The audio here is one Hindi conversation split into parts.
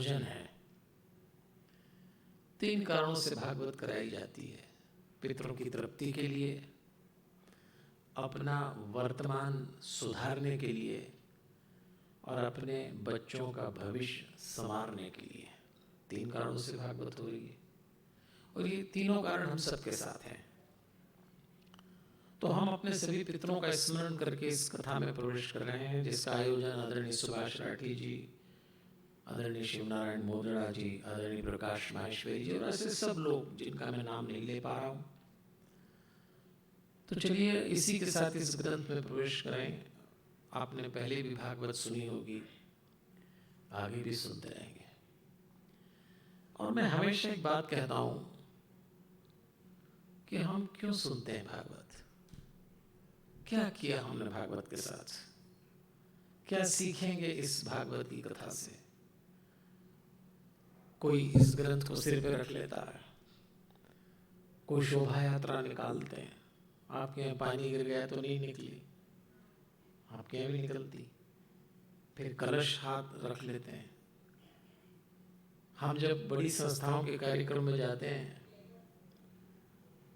आयोजन है। 3 कारणों से भागवत कराई जाती है। पितरों की तृप्ति के लिए, अपना वर्तमान सुधारने के लिए और अपने बच्चों का भविष्य संवारने के लिए। 3 कारणों से भागवत हो रही है और ये तीनों कारण हम सबके साथ हैं। तो हम अपने सभी पितरों का स्मरण करके इस कथा में प्रवेश कर रहे हैं, जिसका आयोजन आदरणीय सुभाष राठी जी, आदरणीय शिवनारायण मोगरा जी, आदरणीय प्रकाश माहेश्वरी जी और ऐसे सब लोग जिनका मैं नाम नहीं ले पा रहा हूँ। तो चलिए इसी के साथ इस ग्रंथ में प्रवेश करें। आपने पहले भी भागवत सुनी होगी, आगे भी सुनते रहेंगे। और मैं हमेशा एक बात कहता हूँ कि हम क्यों सुनते हैं भागवत? क्या किया हमने भागवत के साथ? क्या सीखेंगे इस भागवत की कथा से? कोई इस ग्रंथ को सिर पे रख लेता है, कोई शोभा यात्रा निकालते हैं। आपके यहाँ पानी गिर गया तो नहीं निकली, आपके यहाँ भी निकलती। फिर कलश हाथ रख लेते हैं। हम जब बड़ी संस्थाओं के कार्यक्रम में जाते हैं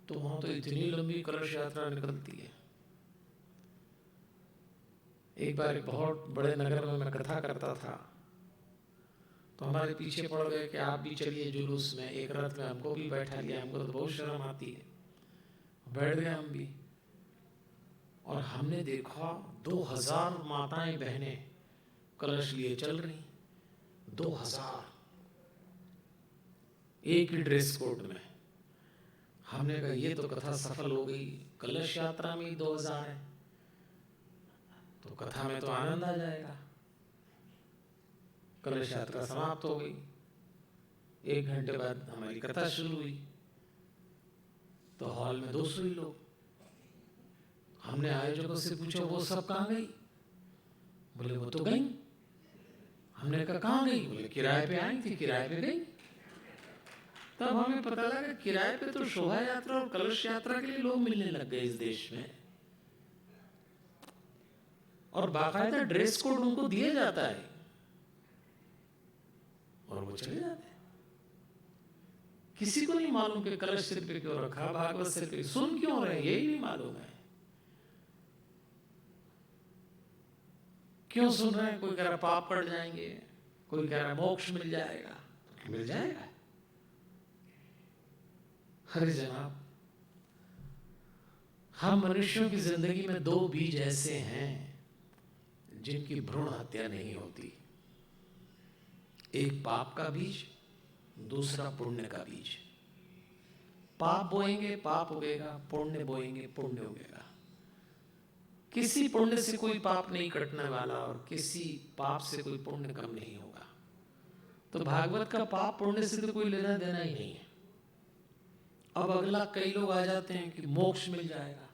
तो वहाँ तो इतनी लंबी कलश यात्रा निकलती है। एक बार एक बहुत बड़े नगर में मैं कथा करता था, तो हमारे पीछे पड़ गए कि आप भी चलिए जुलूस में। एक रथ में हमको भी बैठा लिया। हमको तो बहुत शर्म आती है, बैठ गए हम भी। और हमने देखा 2000 माताएं बहनें कलश लिए चल रही। 2000 एक ही ड्रेस कोड में। हमने कहा ये तो कथा सफल हो गई। कलश यात्रा में ही 2000 है तो कथा में तो आनंद आ जाएगा। कलश यात्रा समाप्त हो गई। 1 घंटे बाद हमारी कथा शुरू हुई तो हॉल में 200 ही लोग। हमने आयोजकों से पूछा वो सब कहाँ गई? बोले वो तो गई। हमने कहा कहाँ गई? बोले किराए पे आई थी, किराए पे गई। तब हमें पता लगा किराए पे तो शोभा यात्रा और कलश यात्रा के लिए लोग मिलने लग गए इस देश में, और बाकायदा ड्रेस कोड उनको दिया जाता है और वो चले जाते हैं। किसी को नहीं मालूम कि कलश सिर पे क्यों रखा, भागवत सिर पे सुन क्यों रहे, यही नहीं मालूम है। क्यों सुन रहे हैं? कोई कह रहा पाप कट जाएंगे, कोई कह रहा मोक्ष मिल जाएगा। मिल जाएगा? अरे जनाब, हम मनुष्यों की जिंदगी में 2 बीज ऐसे हैं जिनकी भ्रूण हत्या नहीं होती। एक पाप का बीज, दूसरा पुण्य का बीज। पाप बोएंगे पाप उगेगा, पुण्य बोएंगे पुण्य उगेगा। किसी पुण्य से कोई पाप नहीं कटने वाला और किसी पाप से कोई पुण्य कम नहीं होगा। तो भागवत का पाप पुण्य से तो कोई लेना देना ही नहीं है। अब अगला कई लोग आ जाते हैं कि मोक्ष मिल जाएगा।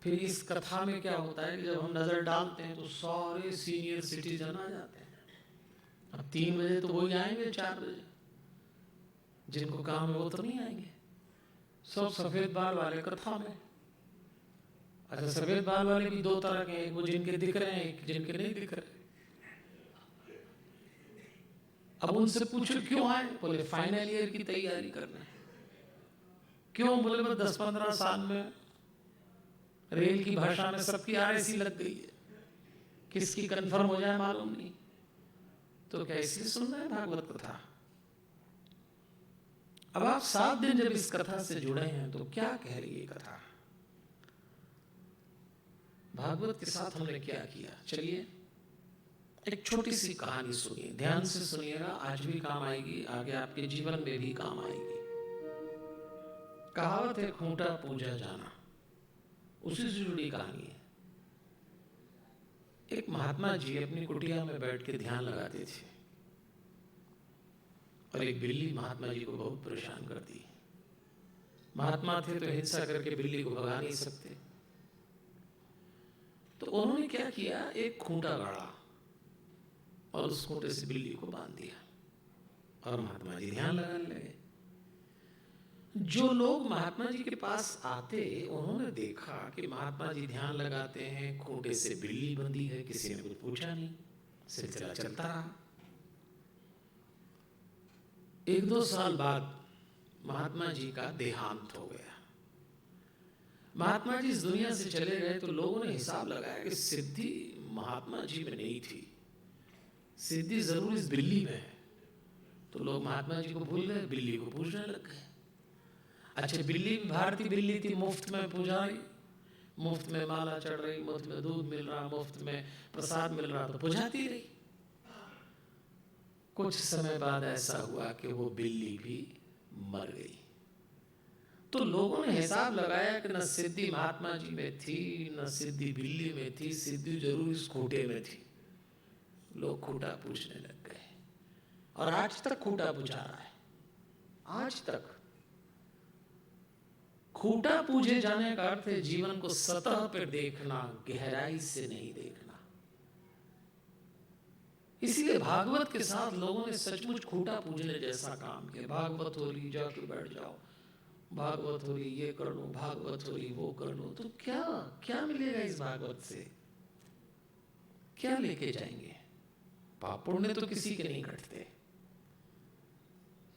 फिर इस कथा में क्या होता है कि जब हम नजर डालते हैं तो सारे सीनियर सिटीजन आ जाते हैं। अब 3 बजे तो वही आएंगे, 4 बजे जिनको काम है वो तो नहीं आएंगे। सब सफेद बाल वाले कथा में। अच्छा, सफेद बाल वाले भी 2 तरह के हैं, एक वो जिनके दिख रहे हैं, एक जिनके नहीं दिख रहे। अब उनसे पूछो क्यों आए? बोले फाइनल ईयर की तैयारी करना है। क्यों? बोले बस 10-15 साल में रेल की भाषा में सबकी आरएसी लग गई है, किसकी कंफर्म हो जाए मालूम नहीं। तो क्या इसलिए सुन रहे हैं भागवत कथा? अब आप 7 दिन जब इस कथा से जुड़े हैं तो क्या कह रही है कथा? भागवत के साथ हमने क्या किया? चलिए एक छोटी सी कहानी सुनिए, ध्यान से सुनिएगा। आज भी काम आएगी, आगे आपके जीवन में भी काम आएगी। कहावत है खूंटा पूजा जाना, उसी से जुड़ी कहानी है। एक महात्मा जी अपनी कुटिया में बैठ के ध्यान लगाते थे और एक बिल्ली महात्मा जी को बहुत परेशान करती। महात्मा थे तो हिंसा करके बिल्ली को भगा नहीं सकते, तो उन्होंने क्या किया, एक खूंटा गाड़ा और उस खूंटे से बिल्ली को बांध दिया और महात्मा जी ध्यान लगाने लगे। जो लोग महात्मा जी के पास आते उन्होंने देखा कि महात्मा जी ध्यान लगाते हैं, खूंटे से बिल्ली बंधी है, किसी ने कुछ पूछा नहीं, सिलसिला चलता रहा। एक दो साल बाद महात्मा जी का देहांत हो गया। महात्मा जी इस दुनिया से चले गए तो लोगों ने हिसाब लगाया कि सिद्धि महात्मा जी में नहीं थी, सिद्धि जरूर इस बिल्ली में है। तो लोग महात्मा जी को भूल गए, बिल्ली को पूजने लग गए। अच्छा, बिल्ली भारतीय बिल्ली थी, मुफ्त में पूजा रही, मुफ्त में माला चढ़ रही, मुफ्त में दूध मिल रहा, मुफ्त में प्रसाद मिल रहा, तो पुजाती रही। कुछ समय बाद ऐसा हुआ कि वो बिल्ली भी मर गई। तो लोगों ने हिसाब लगाया कि न सिद्धि महात्मा जी में थी, न सिद्धि बिल्ली में थी, सिद्धि जरूर इस खूंटे में थी। लोग खूंटा पूछने लग गए और आज तक खूंटा पूजा रहा है। आज तक खूंटा पूजे जाने का अर्थ है जीवन को सतह पर देखना, गहराई से नहीं देखना। इसलिए भागवत के साथ लोगों ने सचमुच खूंटा पूजने जैसा काम किया। भागवत हो रही, जाकर बैठ जाओ, भागवत हो रही, ये कर लो, भागवत हो रही, वो कर लो। तो क्या क्या मिलेगा इस भागवत से? क्या लेके जाएंगे? पाप पुण्य तो किसी के नहीं कटते।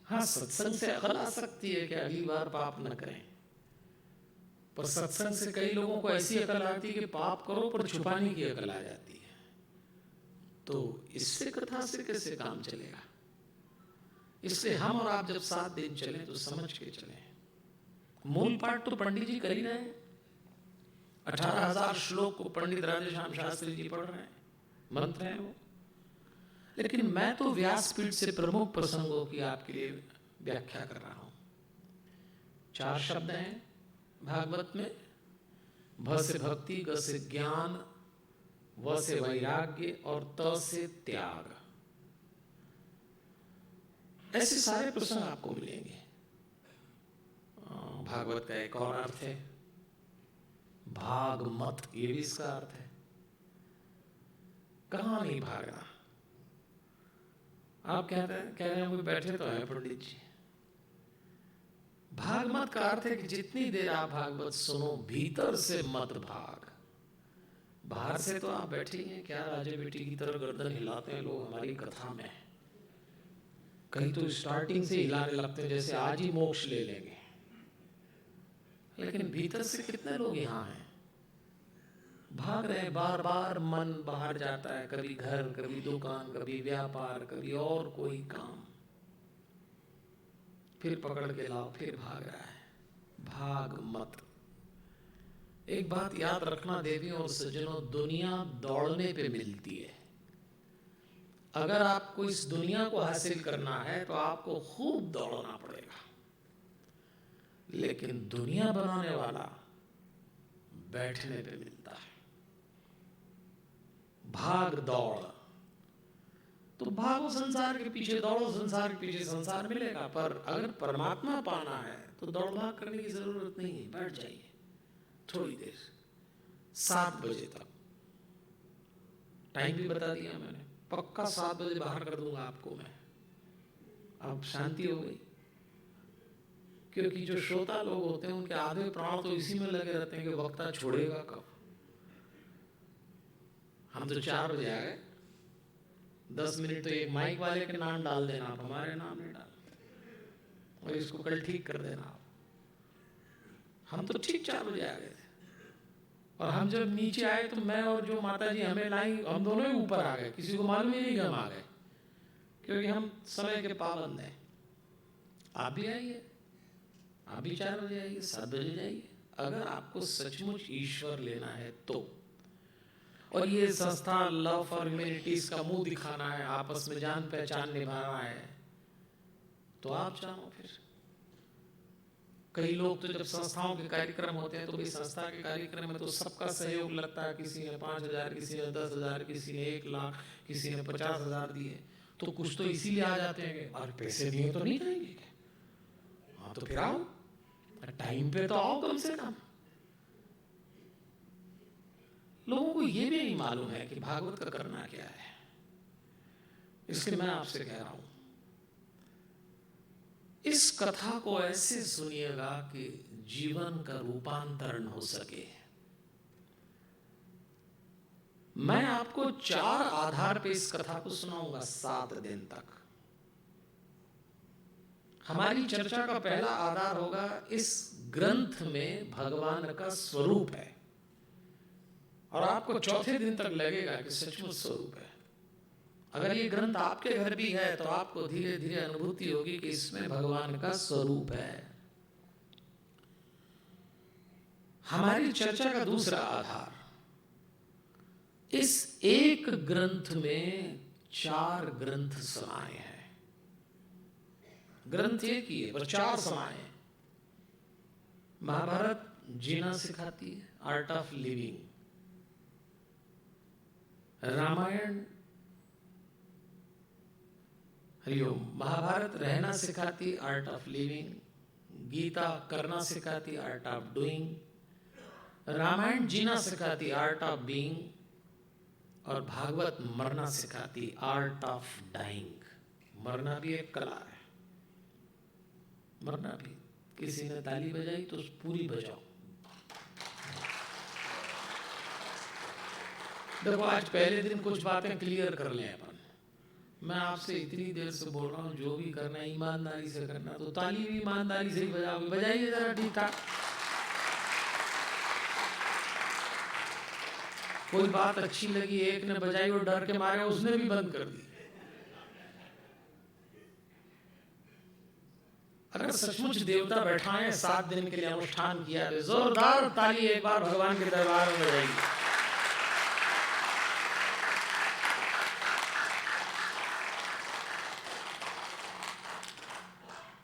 हाँ, सत्संग से अकल आ सकती है कि अगली बार पाप न करें, पर सत्संग से कई लोगों को ऐसी अकल आती है कि पाप करो पर छुपाने की अकल आ जाती है। तो इससे कथा से कैसे काम चलेगा? इसलिए हम और आप जब 7 दिन चले तो समझ के चले। मूल पाठ तो पंडित जी कर ही रहे हैं, 18,000 श्लोक को पंडित राधेश्याम शास्त्री जी पढ़ रहे हैं, मंत्र हैं वो। लेकिन मैं तो व्यासपीठ से प्रमुख प्रसंगों की आपके लिए व्याख्या कर रहा हूं। 4 शब्द हैं भागवत में, भ से भक्ति, ग से ज्ञान, व से वैराग्य और त से त्याग। ऐसे सारे प्रसंग आपको मिलेंगे। भागवत का एक और अर्थ है भाग मत, ये भी इसका अर्थ है कहां नहीं भागना। आप कह रहे हैं बैठे तो है पंडित जी। भाग मत का अर्थ है कि जितनी देर आप भागवत सुनो, भीतर से मत भाग। बाहर से तो आप बैठे हैं, क्या राजे बेटी की तरह गर्दन हिलाते हैं लोग हमारी कथा में। कहीं तो स्टार्टिंग से हिलाने लगते हैं जैसे आज ही मोक्ष ले लेंगे। लेकिन भीतर से कितने लोग यहाँ हैं, भाग रहे, बार बार मन बाहर जाता है, कभी घर, कभी दुकान, कभी व्यापार, कभी और कोई काम, फिर पकड़ के लाओ, फिर भाग रहा है। भाग मत। एक बात याद रखना देवी और सज्जनों, दुनिया दौड़ने पे मिलती है। अगर आपको इस दुनिया को हासिल करना है तो आपको खूब दौड़ना पड़ेगा। लेकिन दुनिया बनाने वाला बैठने पे मिलता है। भाग दौड़, तो भागो संसार के पीछे, दौड़ो संसार के पीछे, संसार मिलेगा। पर अगर परमात्मा पाना है तो दौड़ भाग करने की जरूरत नहीं है। बैठ जाइए थोड़ी देर, 7 बजे तक। टाइम भी बता दिया मैंने, पक्का 7 बजे बाहर कर दूंगा आपको मैं। अब शांति हो गई, क्योंकि जो श्रोता लोग होते हैं उनके आधे प्राण तो इसी में लगे रहते हैं कि वक्ता छोड़ेगा कब। हम तो 4 बजे आ गए, 10 मिनट तो एक माइक वाले के नाम डाल देना, आप हमारे नाम नहीं डाल, और इसको कल ठीक कर देना आप। हम तो ठीक 4 बजे आ गए थे, और हम जब नीचे आए तो मैं और जो माता जी हमें लाई, हम दोनों ही ऊपर आ गए। किसी को मालूम ही नहीं कि हम आ गए, क्योंकि हम समय के पाबंद हैं। आप भी आइए, आप भी 4 बजे आइए, 7 बजे जाइए, अगर आपको सचमुच ईश्वर लेना है तो। और ये संस्था लव फॉर ह्यूमैनिटीज का मुंह दिखाना है, आपस में जान पहचान निभाना है, तो आप जानो। फिर कई लोग तो जब संस्थाओं के कार्यक्रम होते हैं तो भाई संस्था के कार्यक्रम में तो सबका सहयोग लगता है। किसी ने 5,000, किसी ने 10,000, किसी ने 1 लाख, किसी ने 50,000 दिए। तो कुछ तो इसीलिए आ जाते हैं, और पैसे दिए तो नहीं जाएंगे। हाँ तो फिर आओ, टाइम पे तो आओ कम से कम। लोगों को ये भी नहीं मालूम है कि भागवत का करना क्या है। इसलिए मैं आपसे कह रहा हूं, इस कथा को ऐसे सुनिएगा कि जीवन का रूपांतरण हो सके। मैं आपको 4 आधार पे इस कथा को सुनाऊंगा 7 दिन तक। हमारी चर्चा का पहला आधार होगा इस ग्रंथ में भगवान का स्वरूप है, और आपको चौथे दिन तक लगेगा कि सचमुच स्वरूप है। अगर ये ग्रंथ आपके घर भी है तो आपको धीरे धीरे अनुभूति होगी कि इसमें भगवान का स्वरूप है। हमारी चर्चा का दूसरा आधार, इस एक ग्रंथ में 4 ग्रंथ समाये हैं। ग्रंथ एक ही है पर 4 समाये हैं। महाभारत जीना सिखाती है, art of living. Ramayan, Hari Om, Mahabharat रहना सिखाती, आर्ट ऑफ लिविंग। गीता करना सिखाती, आर्ट ऑफ डूइंग। रामायण जीना सिखाती, आर्ट ऑफ बीइंग। और भागवत मरना सिखाती, आर्ट ऑफ डाइंग। मरना भी एक कला है, मरना भी। किसी ने ताली बजाई तो पूरी बजाओ। देखो, आज पहले दिन कुछ बातें क्लियर कर लें अपन। मैं आपसे इतनी देर से बोल रहा हूँ, जो भी करना है ईमानदारी से करना, तो ताली भी ईमानदारी से ही बजाओगे। बजाइए जरा ठीक ठाक। कोई बात अच्छी लगी, एक ने बजाई और डर के मारे उसने भी बंद कर दी। अगर सचमुच देवता बैठाए 7 दिन के लिए अनुष्ठान किया तो जोरदार ताली एक बार भगवान के दरबार में बजाइए।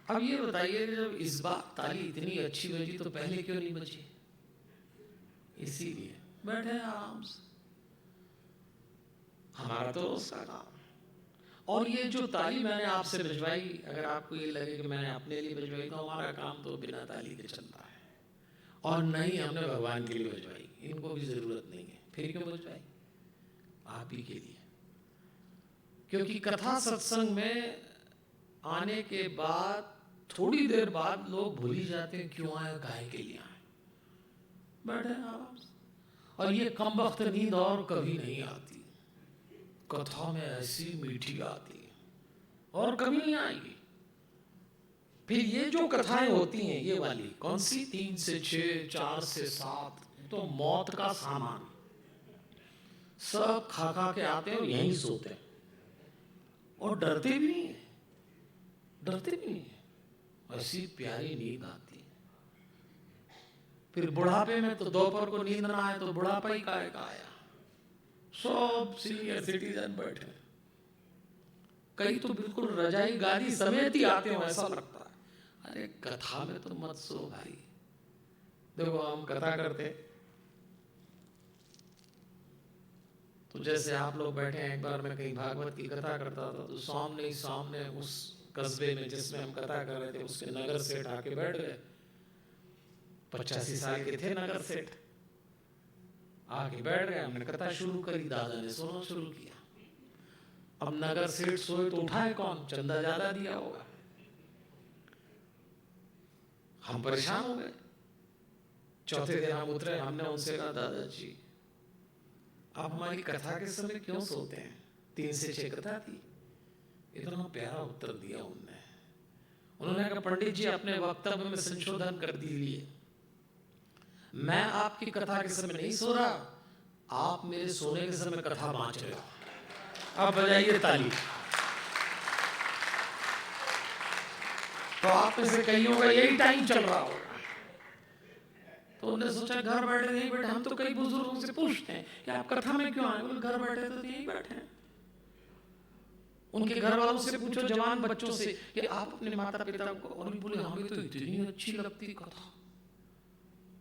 अब ये बताइए कि जब इस बार ताली इतनी अच्छी बजी तो पहले क्यों नहीं बजी? इसीलिए बैठे आराम से, हमारा तो उसका काम। और ये जो ताली मैंने आपसे बजवाई, अगर आपको ये लगे कि मैंने अपने लिए बजवाई, तो हमारा काम तो बिना ताली के चलता है। और नहीं, हमने भगवान के लिए बजवाई, इनको भी जरूरत नहीं है। फिर क्यों बजवाई? आप ही के लिए। क्योंकि कथा सत्संग में आने के बाद थोड़ी देर बाद लोग भूल ही जाते हैं क्यों आए, काहे के लिए आए। बैठे आराम से। और ये कम वक्त नींद और कभी नहीं आती। कथा में ऐसी मीठी आती है और कभी नहीं आएगी। फिर ये जो कथाएं होती हैं, ये वाली कौन सी, 3 से 6, 4 से 7, तो मौत का सामान। सब खा खा के आते हैं और यहीं सोते हैं, और डरते भी नहीं है, डरते भी नहीं है। ऐसी प्यारी नींद आती है। फिर बुढ़ापे में तो दोपहर को नींद ना आए तो बुढ़ापा ही काहे का आया। सब सीनियर सिटीजन बैठे, कई तो बिल्कुल रजाई गादी समेत ही आते हो, ऐसा लगता है। अरे कथा में तो मत सो भाई। देखो, हम कथा करते तो जैसे आप लोग बैठे हैं, एक बार मैं कहीं भागवत की कथा करता था तो सामने ही सामने उस कस्बे में जिसमें हम कथा कर रहे थे, उसके नगर सेठ आके बैठ गए। 85 साल के थे नगर सेठ, आके बैठ गए। हमने कथा शुरू करी, दादा ने सुनना शुरू किया। अब नगर सेठ सोए तो उठाए कौन? चंदा ज्यादा दिया होगा। हम परेशान हो गए। चौथे दिन हम उतरे, हमने उनसे कहा, दादाजी आप हमारी कथा के समय क्यों सोते हैं? 3 से 6 कथा थी। इतना प्यारा उत्तर दिया उन्होंने कहा, पंडित जी अपने वक्तव्य में संशोधन कर दीजिए। मैं आपकी कथा के समय नहीं सो रहा, आप मेरे सोने के समय कथा बांच रहे हो। अब बजाइए ताली। तो आप में से कईयों का यही टाइम चल रहा होगा। तो उन्होंने सोचा घर बैठे नहीं बैठे। हम तो कई बुजुर्गों से पूछते हैं कि आप कथा में क्यों आए? बोले घर बैठे तो यही बैठे हैं। उनके घर वालों से पूछो, जवान बच्चों से, कि आप अपने माता पिता को, और बोले हमें तो इतनी अच्छी लगती कथा।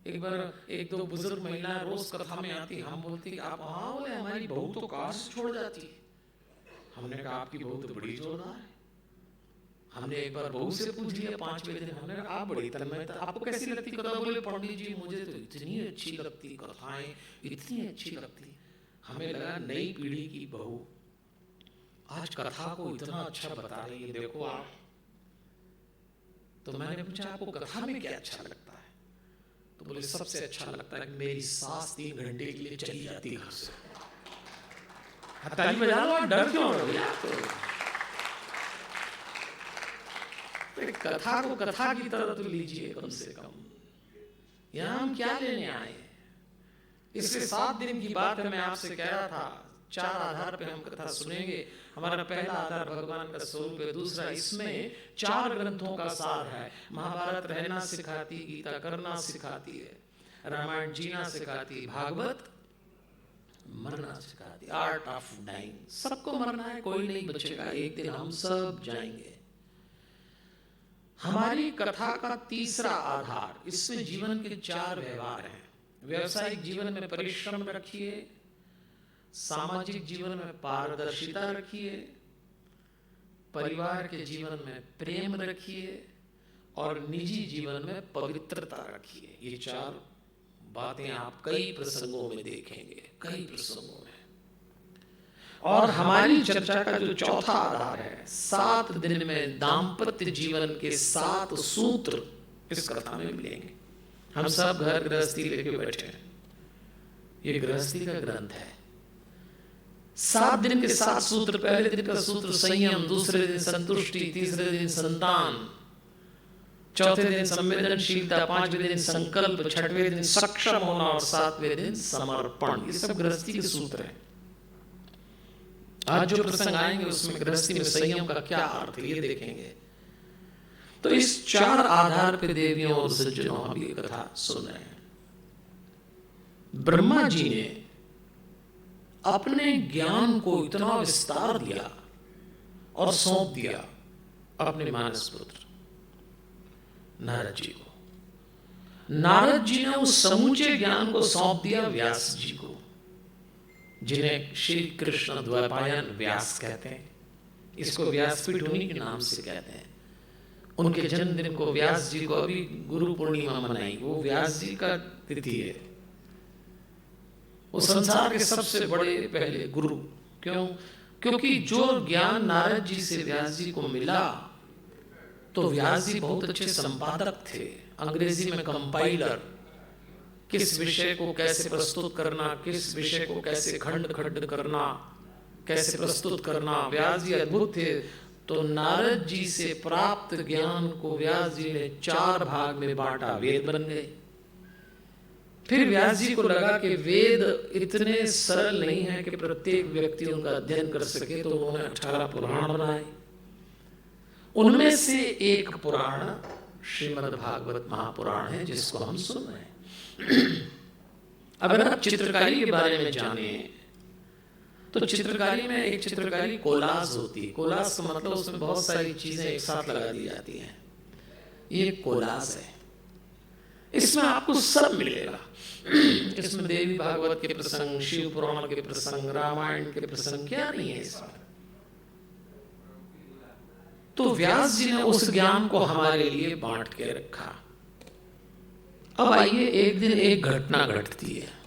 एक बार 1-2 बुजुर्ग महिलाएं रोज कथा में आती, हम बोलती आप, हाँ बोले हमारी बहू तो काश छोड़ जाती। हमने कहा आपकी बहू तो बड़ी जोरदार है। हमने एक बार बहू से पूछ लिया 5वें दिन, हमने कहा आप बड़ी तन्मयता, आपको कैसी लगती कथा? बोले पंडित जी मुझे तो इतनी अच्छी लगती कथाएं, इतनी अच्छी लगती। हमें लगा नई पीढ़ी की बहू आज कथा को इतना अच्छा बता रही है, देखो आप। तो मैंने पूछा आपको कथा में क्या अच्छा लगता है? तो बोले सबसे अच्छा लगता है कि मेरी सास 3 घंटे के लिए चली जाती घर से। ताली बजा लो, डर क्यों हो रहे हो? कथा को कथा की तरह तो लीजिए कम से कम। यहां हम क्या लेने आए? इसलिए 7 दिन की बात है, मैं आपसे कह रहा था 4 आधार पे हम कथा सुनेंगे। हमारा पहला आधार भगवान का स्वरूप है, दूसरा इसमें 4 ग्रंथों का सार है। महाभारत रहना सिखाती, गीता करना सिखाती है, रामायण जीना सिखाती, भागवत मरना सिखाती, आर्ट ऑफ डाइंग। सबको मरना है, कोई नहीं बचेगा, एक दिन हम सब जाएंगे। हमारी कथा का तीसरा आधार, इसमें जीवन के 4 व्यवहार हैं। व्यवसायिक जीवन में परिश्रम रखिए, सामाजिक जीवन में पारदर्शिता रखिए, परिवार के जीवन में प्रेम रखिए और निजी जीवन में पवित्रता रखिए। ये 4 बातें आप कई प्रसंगों में देखेंगे, कई प्रसंगों में। और हमारी चर्चा का जो चौथा आधार है, 7 दिन में दाम्पत्य जीवन के 7 सूत्र इस कथा में मिलेंगे। हम सब घर गृहस्थी लेके बैठे हैं, ये गृहस्थी का ग्रंथ है। 7 दिन के 7 सूत्र। पहले दिन का सूत्र संयम, दूसरे दिन संतुष्टि, तीसरे दिन संतान, चौथे दिन संवेदनशीलता, 5वें दिन संकल्प, 6वें दिन सक्षम होना और 7वें दिन समर्पण। ये सब गृहस्थी के सूत्र हैं। आज जो प्रसंग आएंगे उसमें गृहस्थी में संयम का क्या अर्थ है ये देखेंगे। तो इस 4 आधार पर देवियों और सज्जनों हम ये कथा सुन रहे हैं। ब्रह्मा जी ने अपने ज्ञान को इतना विस्तार दिया और सौंप दिया अपने मानस पुत्र नारद जी को। नारद जी ने उस समूचे ज्ञान को सौंप दिया व्यास जी को, जिन्हें श्री कृष्ण द्वैपायन व्यास कहते हैं। इसको व्यासपीठ उन्हीं के नाम से कहते हैं। उनके जन्मदिन को व्यास जी को अभी गुरु पूर्णिमा मनाई, वो व्यास जी का तिथि है। वो संसार के सबसे बड़े पहले गुरु। क्यों? क्योंकि जो ज्ञान नारद जी से व्यास जी को मिला, तो व्यास जी बहुत अच्छे संपादक थे, अंग्रेजी में कंपाइलर। किस विषय को कैसे प्रस्तुत करना, किस विषय को कैसे खंड खंड करना, कैसे प्रस्तुत करना, व्यास जी अद्भुत थे। तो नारद जी से प्राप्त ज्ञान को व्यास जी ने 4 भाग में बांटा, वेद बन गए। फिर व्यास जी को लगा कि वेद इतने सरल नहीं है कि प्रत्येक व्यक्ति उनका अध्ययन कर सके, तो उन्होंने 18 पुराण बनाए। उनमें से एक पुराण श्रीमद् भागवत महापुराण है, जिसको हम सुन रहे हैं। अगर आप चित्रकारी के बारे में जाने तो चित्रकारी में एक चित्रकारी कोलाज होती है। कोलाज का मतलब उसमें बहुत सारी चीजें एक साथ लगा दी जाती हैं। ये कोलाज है, इसमें आपको सब मिलेगा। इसमें देवी भागवत के प्रसंग, शिव पुराण के प्रसंग, रामायण के प्रसंग, क्या नहीं है इसमें। तो व्यास जी ने उस ज्ञान को हमारे लिए बांट के रखा। अब आइए, एक दिन एक घटना घटती है।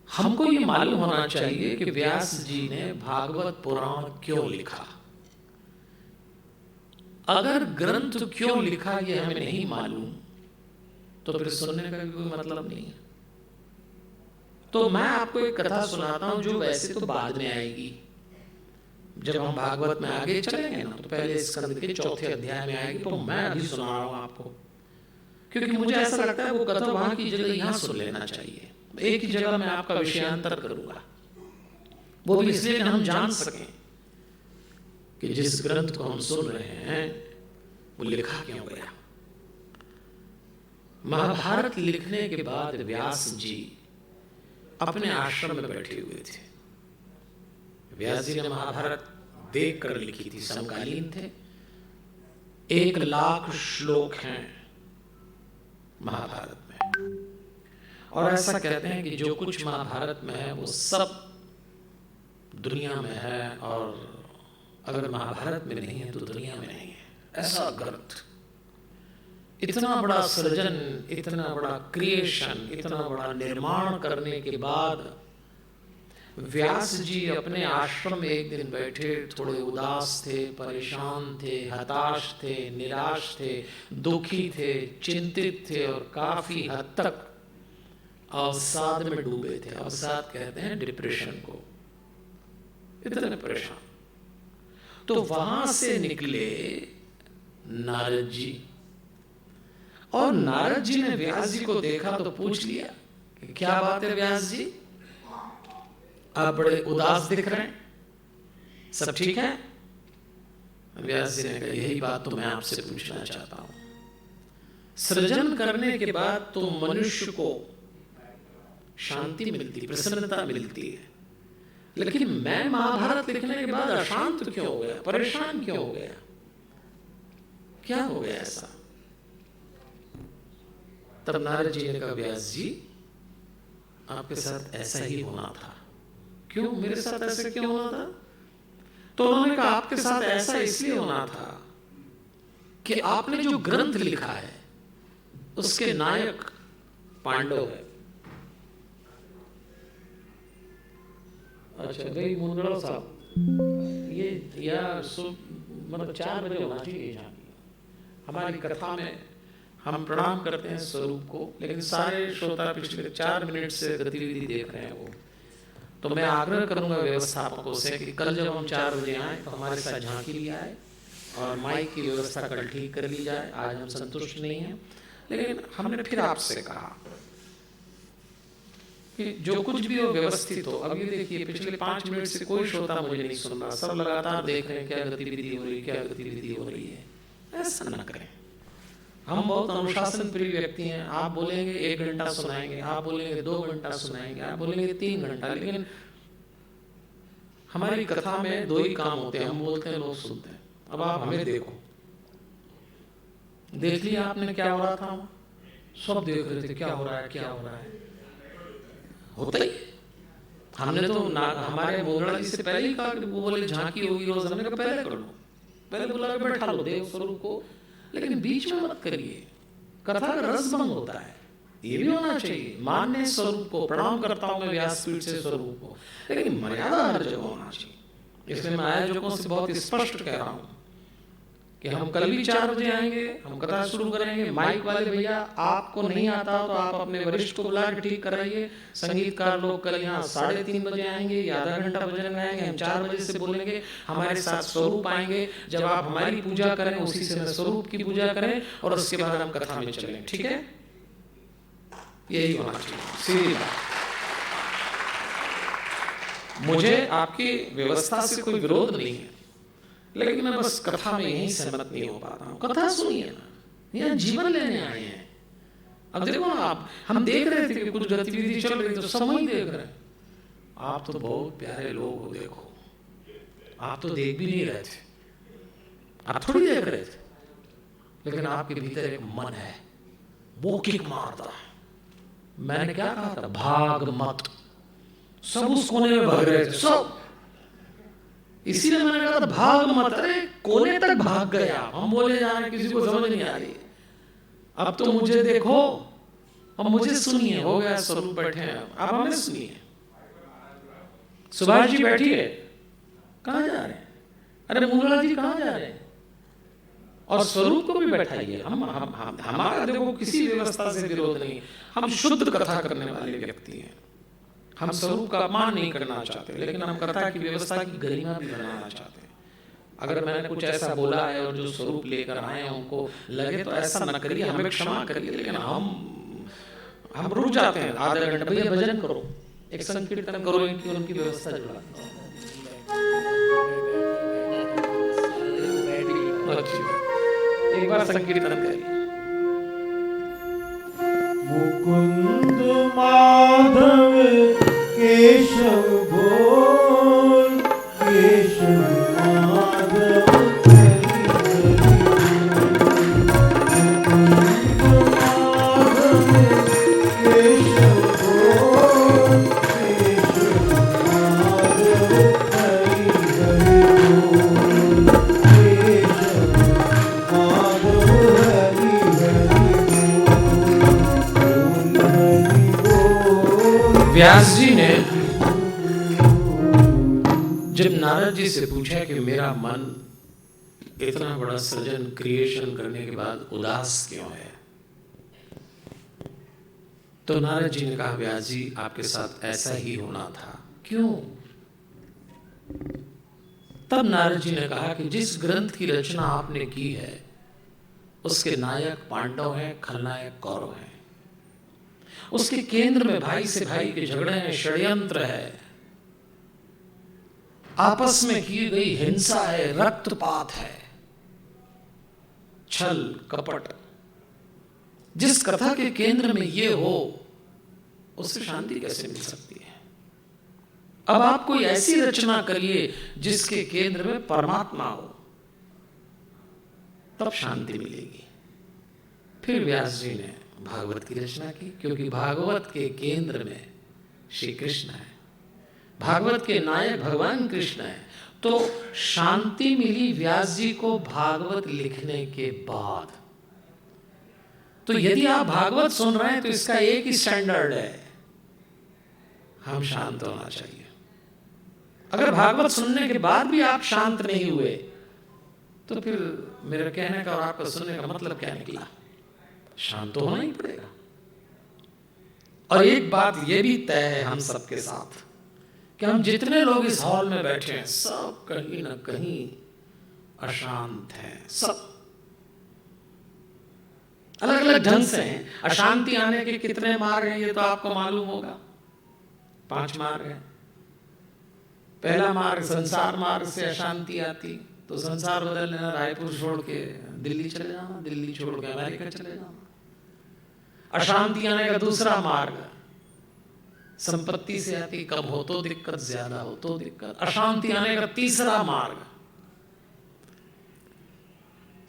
हमको ये मालूम होना चाहिए कि व्यास जी ने भागवत पुराण क्यों लिखा। अगर ग्रंथ क्यों लिखा ये हमें नहीं मालूम, तो फिर सुनने का कोई मतलब नहीं है। तो मैं आपको एक कथा सुनाता हूं, जो वैसे तो बाद में आएगी। जब हम भागवत में आगे चलेंगे ना, तो पहले स्कंद के 4थे अध्याय में आएगी। तो मैं अभी सुना रहा हूं आपको, क्योंकि मुझे ऐसा लगता है वो कथा वहां की जगह यहां सुन लेना चाहिए। एक ही जगह मैं आपका विषयांतर करूंगा, वो भी इसलिए कि हम जान सकें कि जिस ग्रंथ को हम सुन रहे हैं वो लिखा क्यों गया। महाभारत लिखने के बाद व्यास जी अपने आश्रम में बैठे हुए थे। व्यास जी ने महाभारत देख कर लिखी थी, समकालीन थे। 1 लाख श्लोक हैं महाभारत में, और ऐसा कहते हैं कि जो कुछ महाभारत में है वो सब दुनिया में है, और अगर महाभारत में नहीं है तो दुनिया में नहीं है। ऐसा ग्रंथ, इतना बड़ा सृजन, इतना बड़ा क्रिएशन, इतना बड़ा निर्माण करने के बाद व्यास जी अपने आश्रम में एक दिन बैठे, थोड़े उदास थे, परेशान थे, हताश थे, निराश थे, दुखी थे, चिंतित थे और काफी हद तक अवसाद में डूबे थे। अवसाद कहते हैं डिप्रेशन को, इतने परेशान। तो वहां से निकले नारद जी। और नारद जी ने व्यास जी को देखा तो पूछ लिया कि क्या बात है व्यास जी, आप बड़े उदास दिख रहे हैं, सब ठीक है? व्यास जी ने कहा यही बात तो मैं आपसे पूछना चाहता हूं। सृजन करने के बाद तो मनुष्य को शांति मिलती, प्रसन्नता मिलती है, लेकिन मैं महाभारत लिखने के बाद अशांत क्यों हो गया, परेशान क्यों हो गया, क्या हो गया ऐसा? तब नारद जी ने कहा व्यास जी आपके साथ ऐसा ही होना था। क्यों मेरे साथ ऐसा क्यों होना था? तो उन्होंने कहा आपके साथ ऐसा इसलिए होना था कि आपने जो ग्रंथ लिखा है उसके नायक पांडव है। अच्छा भाई मुंगड़ा साहब, ये या मतलब 4 बजे होना चाहिए यहाँ हमारी कथा में। हम प्रणाम करते हैं स्वरूप को, लेकिन सारे श्रोता पिछले 4 मिनट से गतिविधि देख रहे हैं वो, तो मैं आग्रह करूंगा व्यवस्थापकों से कि कल जब हम 4 बजे आए तो हमारे साथ झांकी लिया आए और माइक की व्यवस्था कल ठीक कर ली जाए। आज हम संतुष्ट नहीं हैं, लेकिन हमने फिर आपसे कहा कि जो कुछ भी हो व्यवस्थित हो। अब ये देखिए पिछले 5 मिनट से कोई श्रोता मुझे नहीं सुन रहा, सब लगातार देख रहे हैं क्या गतिविधि हो रही है, क्या गतिविधि हो रही है। ऐसा ना करें, हम बहुत अनुशासन प्रिय व्यक्ति हैं। आप बोलेंगे 1 घंटा सुनाएंगे, आप बोलेंगे 2 घंटा सुनाएंगे, आप बोलेंगे 3 घंटा, लेकिन हमारी कथा में 2 ही काम होते हैं, हम बोलते हैं लोग सुनते हैं। अब आप हमें देखो, देख लिया आपने क्या हो रहा था, सब देख रहे थे क्या हो रहा है, क्या हो रहा है, होता ही। हमने तो हमारे मोगरा जी से पहले ही कहा कि वो बोले झांकी होगी रोज, हमने कहा पहले कर लो, पहले बुला के बैठा लो देव स्वरूप को, लेकिन बीच में मत करिए, कथा का रस भंग होता है। ये भी होना चाहिए, मान्य स्वरूप को प्रणाम करता हूं मैं व्यासपीठ से स्वरूप को, लेकिन मर्यादा हर जगह होना चाहिए। इसलिए मैं आयोजकों से बहुत स्पष्ट कह रहा हूं कि हम कल भी 4 बजे आएंगे, हम कथा शुरू करेंगे। माइक वाले भैया आपको नहीं आता तो आप अपने वरिष्ठ को बुला के ठीक कराइए। संगीतकार लोग कल यहाँ 3:30 बजे आएंगे या आधा घंटा भजन गाएंगे, हम 4 बजे से बोलेंगे, हमारे साथ स्वरूप आएंगे। जब आप हमारी पूजा करें उसी से स्वरूप की पूजा करें और उसके बाद हम कथा में चलें, ठीक है? यही होना चाहिए, सीधी बात। मुझे आपकी व्यवस्था से कोई विरोध नहीं है, लेकिन मैं बस कथा में यही सहमत नहीं हो पाता हूँ। कथा सुनिए ना, यहाँ जीवन लेने आए हैं। अब देखो ना आप, हम देख रहे थे कि कुछ गतिविधि चल रही तो समय देख रहे हैं। आप तो बहुत प्यारे लोग हो, देखो आप तो देख भी नहीं रहे थे, आप थोड़ी देख रहे थे, लेकिन आपके भीतर एक मन है वो किक मारता है। मैंने क्या कहा था, भाग मत। सब उस कोने में भाग रहे थे, सब, इसीलिए मैंने कहा था भाग मत। अरे कोने तक भाग गए आप, हम बोले जा रहे हैं, किसी को समझ नहीं आ रही। अब तो मुझे देखो, अब मुझे सुनिए, हो गया स्वरूप बैठे हैं, आप हमें सुनिए। सुभाष जी बैठिए, कहाँ जा रहे हैं? अरे मुंगला जी कहाँ जा रहे हैं? और स्वरूप को भी बैठाइए। हमारा देखो किसी व्यवस्था से विरोध नहीं, हम शुद्ध कथा करने वाले व्यक्ति हैं। हम स्वरूप का अपमान नहीं करना चाहते, लेकिन हम कथा की व्यवस्था की गरिमा भी बनाना चाहते हैं। अगर मैंने कुछ ऐसा बोला है और जो स्वरूप लेकर आए हैं उनको लगे तो ऐसा न करिए, हमें क्षमा करिए, लेकिन हम रुक जाते हैं आधा घंटा। भैया भजन करो, एक संकीर्तन करो, इनकी उनकी व्यवस्था जुड़ा। एक बार संकीर्तन करिए। मुकुंद माधव केशव बोल, केशव माधव हरि हरि मुकुंद माधव केशव बोल, केशव माधव हरि हरि बोल, केशव माधव हरि हरि बोल। व्यास जी ने जब नारद जी से पूछा कि मेरा मन इतना बड़ा सृजन क्रिएशन करने के बाद उदास क्यों है, तो नारद जी ने कहा व्यास जी आपके साथ ऐसा ही होना था। क्यों? तब नारद जी ने कहा कि जिस ग्रंथ की रचना आपने की है उसके नायक पांडव हैं, खलनायक कौरव हैं। उसके केंद्र में भाई से भाई के झगड़े हैं, षड्यंत्र है, आपस में की गई हिंसा है, रक्तपात है, छल कपट। जिस कथा के केंद्र में ये हो, उससे शांति कैसे मिल सकती है? अब आप कोई ऐसी रचना करिए जिसके केंद्र में परमात्मा हो, तब शांति मिलेगी। फिर व्यास जी ने भागवत की रचना की, क्योंकि भागवत के केंद्र में श्री कृष्ण है, भागवत के नायक भगवान कृष्ण है। तो शांति मिली व्यास जी को भागवत लिखने के बाद। तो यदि आप भागवत सुन रहे हैं तो इसका एक ही स्टैंडर्ड है, हम शांत होना चाहिए। अगर भागवत सुनने के बाद भी आप शांत नहीं हुए, तो फिर मेरे कहने का और आपका सुनने का मतलब क्या निकला? शांत तो होना ही पड़ेगा। और एक बात ये भी तय है हम सबके साथ कि हम जितने लोग इस हॉल में बैठे हैं, सब कहीं ना कहीं अशांत हैं। सब अलग अलग ढंग से हैं। अशांति आने के कितने मार्ग हैं ये तो आपको मालूम होगा। 5 मार्ग हैं। पहला मार्ग संसार मार्ग से अशांति आती, तो संसार बदल लेना, रायपुर छोड़ के दिल्ली चले जाना, दिल्ली छोड़ के अमेरिका चले जाना। अशांति आने का दूसरा मार्ग संपत्ति से आती, कम हो तो दिक्कत, ज्यादा हो तो दिक्कत। अशांति आने का तीसरा मार्ग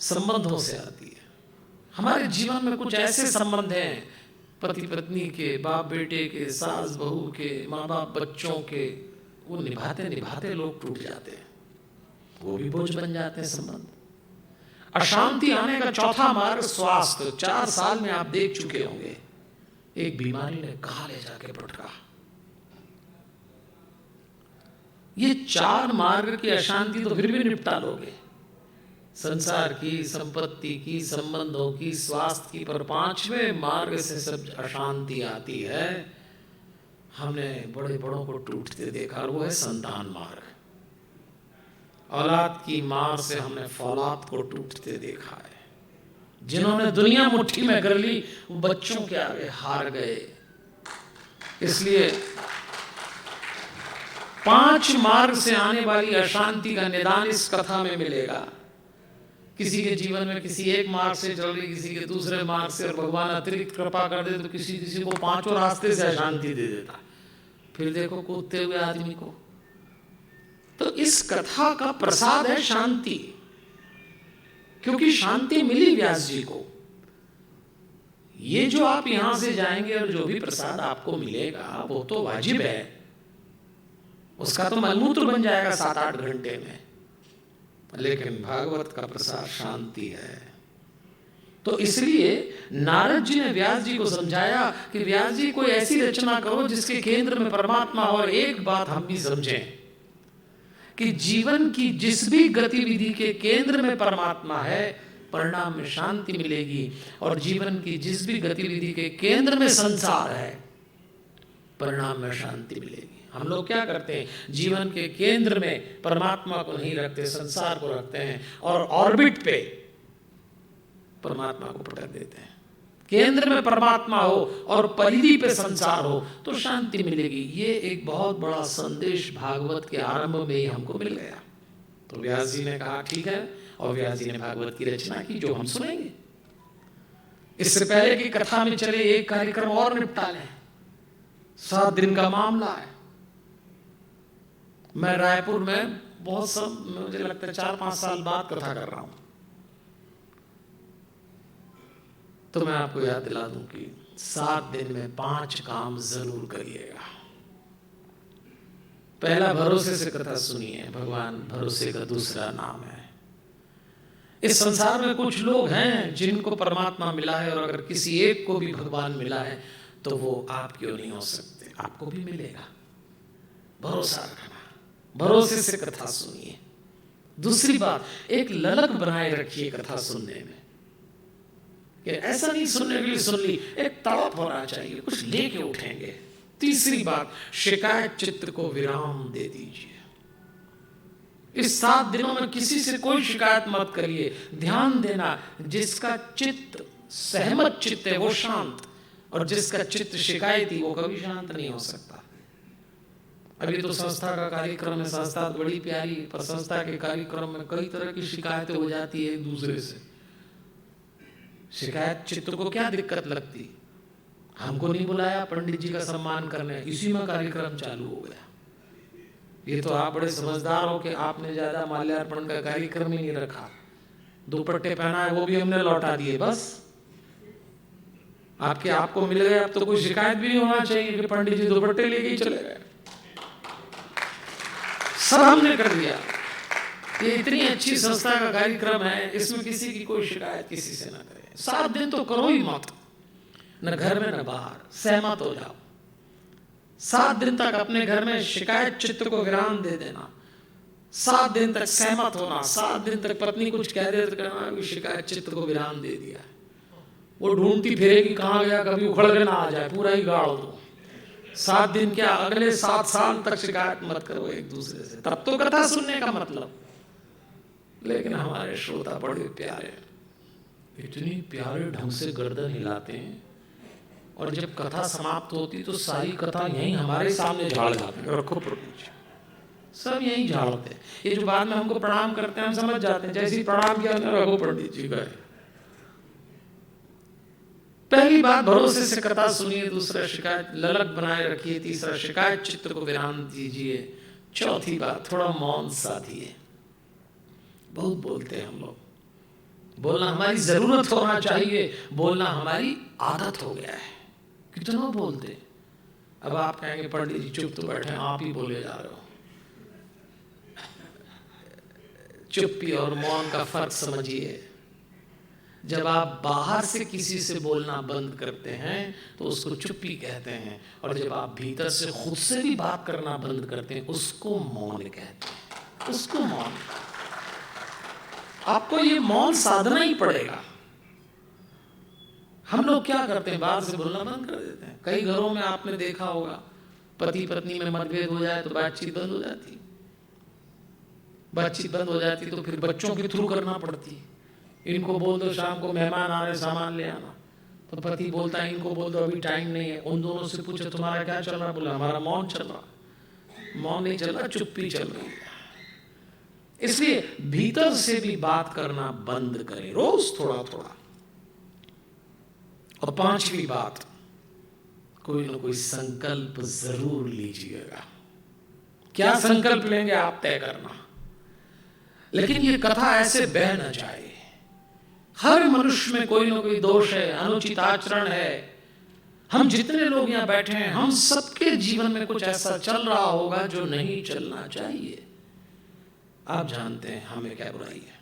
संबंधों से आती है। हमारे जीवन में कुछ ऐसे संबंध हैं, पति पत्नी के, बाप बेटे के, सास बहू के, माँ बाप बच्चों के, वो निभाते निभाते लोग टूट जाते हैं, वो भी बोझ बन जाते हैं संबंध। अशांति आने का चौथा मार्ग स्वास्थ्य। 4 साल में आप देख चुके होंगे, एक बीमारी ने कहाँ ले जाके पटका। ये 4 मार्ग की अशांति तो फिर भी निपटा लोगे, संसार की, संपत्ति की, संबंधों की, स्वास्थ्य की, पर 5वें मार्ग से सब अशांति आती है। हमने बड़े बड़ों को टूटते देखा, और वो है संतान मार्ग। औलाद की मार से हमने फौलाद को टूटते देखा है। जिन्होंने दुनिया मुट्ठी में कर ली, वो बच्चों के आगे हार गए। इसलिए 5 मार्ग से आने वाली अशांति का निदान इस कथा में मिलेगा। किसी के जीवन में किसी एक मार्ग से चल रही, किसी के दूसरे मार्ग से, और भगवान अतिरिक्त कृपा कर दे तो किसी किसी को 5 रास्ते से अशांति दे देता। फिर देखो कूदते हुए आदमी को। तो इस कथा का प्रसाद है शांति, क्योंकि शांति मिली व्यास जी को। ये जो आप यहां से जाएंगे और जो भी प्रसाद आपको मिलेगा वो तो वाजिब है, उसका तो मलमूत्र बन जाएगा 7-8 घंटे में। लेकिन भागवत का प्रसाद शांति है। तो इसलिए नारद जी ने व्यास जी को समझाया कि व्यास जी कोई ऐसी रचना करो जिसके केंद्र में परमात्मा हो। और एक बात हम भी समझें कि जीवन की जिस भी गतिविधि के केंद्र में परमात्मा है, परिणाम में शांति मिलेगी। और जीवन की जिस भी गतिविधि के केंद्र में संसार है, परिणाम में शांति मिलेगी। हम लोग क्या करते हैं, जीवन के केंद्र में परमात्मा को नहीं रखते, संसार को रखते हैं, और ऑर्बिट पे परमात्मा को पटक देते हैं। केंद्र में परमात्मा हो और परिधि पे संसार हो तो शांति मिलेगी। ये एक बहुत बड़ा संदेश भागवत के आरंभ में ही हमको मिल गया। तो व्यास जी ने कहा ठीक है, और व्यास जी ने भागवत की रचना की, जो हम सुनेंगे। इससे पहले कि कथा में चले, एक कार्यक्रम और निपटा लें। 7 दिन का मामला है। मैं रायपुर में मुझे लगता है 4-5 साल बाद कथा कर रहा हूं। तो मैं आपको याद दिला दूं कि 7 दिन में 5 काम जरूर करिएगा। पहला, भरोसे से कथा सुनिए। भगवान भरोसे का दूसरा नाम है। इस संसार में कुछ लोग हैं जिनको परमात्मा मिला है, और अगर किसी एक को भी भगवान मिला है तो वो आप क्यों नहीं हो सकते, आपको भी मिलेगा। भरोसा रखना, भरोसे से कथा सुनिए। दूसरी बात, एक ललक बनाए रखिए कथा सुनने में, कि ऐसा नहीं सुनने के लिए सुन ली, एक तड़प होना चाहिए, कुछ लेके उठेंगे। तीसरी बात, शिकायत चित्त को विराम दे दीजिए। इस 7 दिनों में किसी से कोई शिकायत मत करिए। ध्यान देना, जिसका चित्त सहमत चित्त है वो शांत, और जिसका चित्त शिकायती वो कभी शांत नहीं हो सकता। अभी तो संस्था का कार्यक्रम है, संस्था तो बड़ी प्यारी, पर संस्था के कार्यक्रम में कई तरह की शिकायतें हो जाती है एक दूसरे से। शिकायत चित्त को क्या दिक्कत लगती? हमको नहीं बुलाया पंडित जी का सम्मान करने, इसी में कार्यक्रम चालू हो गया। ये तो आप बड़े समझदार हो कि आपने ज्यादा माल्यार्पण का कार्यक्रम ही नहीं रखा, दुपट्टे पहना है वो भी हमने लौटा दिए, बस आपको मिल गए। अब तो कोई शिकायत भी नहीं होना चाहिए कि पंडित जी दुपट्टे लेके ही चले गए, सब हमने कर दिया। ये इतनी अच्छी संस्था का कार्यक्रम है, इसमें किसी की कोई शिकायत किसी से ना करे। 7 दिन तो करो ही मत, न घर में न बाहर, सहमत हो जाओ। 7 दिन तक अपने घर में शिकायत चित्त को विराम दे देना, 7 दिन तक सहमत होना। 7 दिन तक पत्नी कुछ कह दे तो कहना कि शिकायत चित्त को विराम दे दिया, वो ढूंढती फिरेगी कहाँ गया, कभी उखड़ के ना आ जाए, पूरा ही गाड़ दो। 7 दिन क्या, अगले 7 साल तक शिकायत मत करो एक दूसरे से, तब तो कथा सुनने का मतलब। लेकिन हमारे श्रोता बड़े प्यारे, इतनी प्यारे ढंग से गर्दन हिलाते हैं, और जब कथा समाप्त होती तो सारी कथा यहीं हमारे सामने झाड़ जाते हैं। रखो प्रभु जी, सब यहीं झाड़ते हैं। ये जो बाद में हमको प्रणाम करते हैं हम समझ जाते हैं, जैसे ही प्रणाम किया रघु पंडित जी गए। पहली बात, भरोसे से कथा सुनिए। दूसरा, शिकायत ललक बनाए रखिए। तीसरा, शिकायत चित्त को विराम दीजिए। चौथी बात, थोड़ा मौन साधिए। बहुत बोलते हैं हम लोग, बोलना हमारी जरूरत होना चाहिए, बोलना हमारी आदत हो गया है। कितना बोलते। अब आप कहेंगे पंडित जी चुप तो बैठे, आप ही बोले जा रहे हो। चुप्पी और मौन का फर्क समझिए। जब आप बाहर से किसी से बोलना बंद करते हैं तो उसको चुप्पी कहते हैं, और जब आप भीतर से खुद से भी बात करना बंद करते हैं उसको मौन कहते हैं। उसको मौन, आपको ये मौन साधना ही पड़ेगा। हम लोग क्या करते हैं, बाहर से बोलना बंद कर देते हैं। कई घरों में आपने देखा होगा, पति पत्नी में मतभेद हो जाए तो बातचीत बंद हो जाती। बातचीत बंद हो जाती तो फिर बच्चों के थ्रू करना पड़ती। इनको बोल दो शाम को मेहमान आ रहे, सामान ले आना, तो पति बोलता है इनको बोल दो अभी टाइम नहीं है। उन दोनों से पूछो तुम्हारा क्या चल रहा, बोला हमारा मौन चल रहा। मौन नहीं चल रहा, चुप्पी चल रही है। इसलिए भीतर से भी बात करना बंद करें, रोज थोड़ा थोड़ा। और 5वीं बात, कोई ना कोई संकल्प जरूर लीजिएगा। क्या संकल्प लेंगे आप तय करना, लेकिन ये कथा ऐसे बह न जाए। हर मनुष्य में कोई ना कोई दोष है, अनुचित आचरण है। हम जितने लोग यहाँ बैठे हैं, हम सबके जीवन में कुछ ऐसा चल रहा होगा जो नहीं चलना चाहिए। आप जानते हैं हमें क्या बुराई है।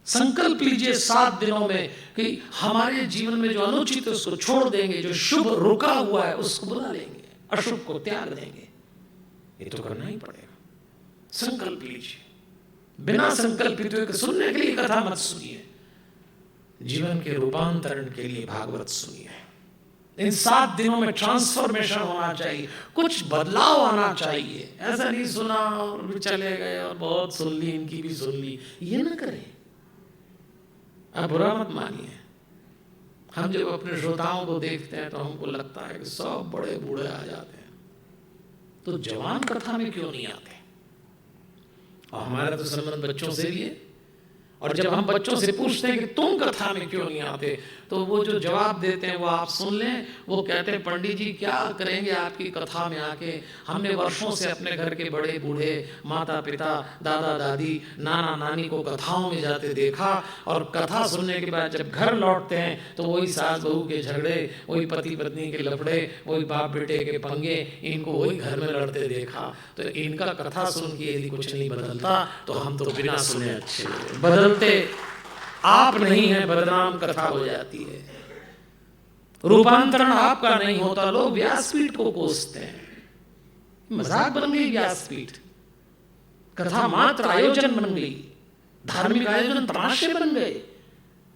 संकल्प लीजिए 7 दिनों में कि हमारे जीवन में जो अनुचित है उसको छोड़ देंगे, जो शुभ रुका हुआ है उसको बुला लेंगे, अशुभ को त्याग देंगे। ये तो करना ही पड़ेगा। संकल्प लीजिए। बिना संकल्पित हुए सुनने के लिए कथा मत सुनिए, जीवन के रूपांतरण के लिए भागवत सुनिए। इन 7 दिनों में ट्रांसफॉर्मेशन होना चाहिए, कुछ बदलाव आना चाहिए। ऐसा नहीं सुना और चले गए और बहुत सुन ली, इनकी भी सुन ली, ये ना करें। आप बुरा मत मानिए। हम जब अपने श्रोताओं को देखते हैं तो हमको लगता है कि सब बड़े बूढ़े आ जाते हैं, तो जवान कथा में क्यों नहीं आते? और हमारा तो संबंध बच्चों से भी है। और जब हम बच्चों से पूछते हैं कि तुम कथा में क्यों नहीं आते, तो वो जो जवाब देते हैं वो आप सुन लें। वो कहते हैं पंडित जी क्या करेंगे आपकी कथा में आके, हमने वर्षों से अपने घर के बड़े बूढ़े, माता पिता, दादा दादी, नाना नानी को कथाओं में जाते देखा, और कथा सुनने के बाद जब घर लौटते हैं तो वही सास बहू के झगड़े, वही पति पत्नी के लफड़े, वही बाप बेटे के पंगे, इनको वही घर में लड़ते देखा। तो इनका कथा सुन के यदि कुछ नहीं बदलता तो हम तो बिना सुने अच्छे बदलते आप नहीं है, बदनाम कथा हो जाती है। रूपांतरण आपका नहीं होता, लोग व्यासपीठ को कोसते हैं। मजाक बन गई व्यासपीठ, कथा मात्र आयोजन बन गई, धार्मिक आयोजन तमाशे बन गए।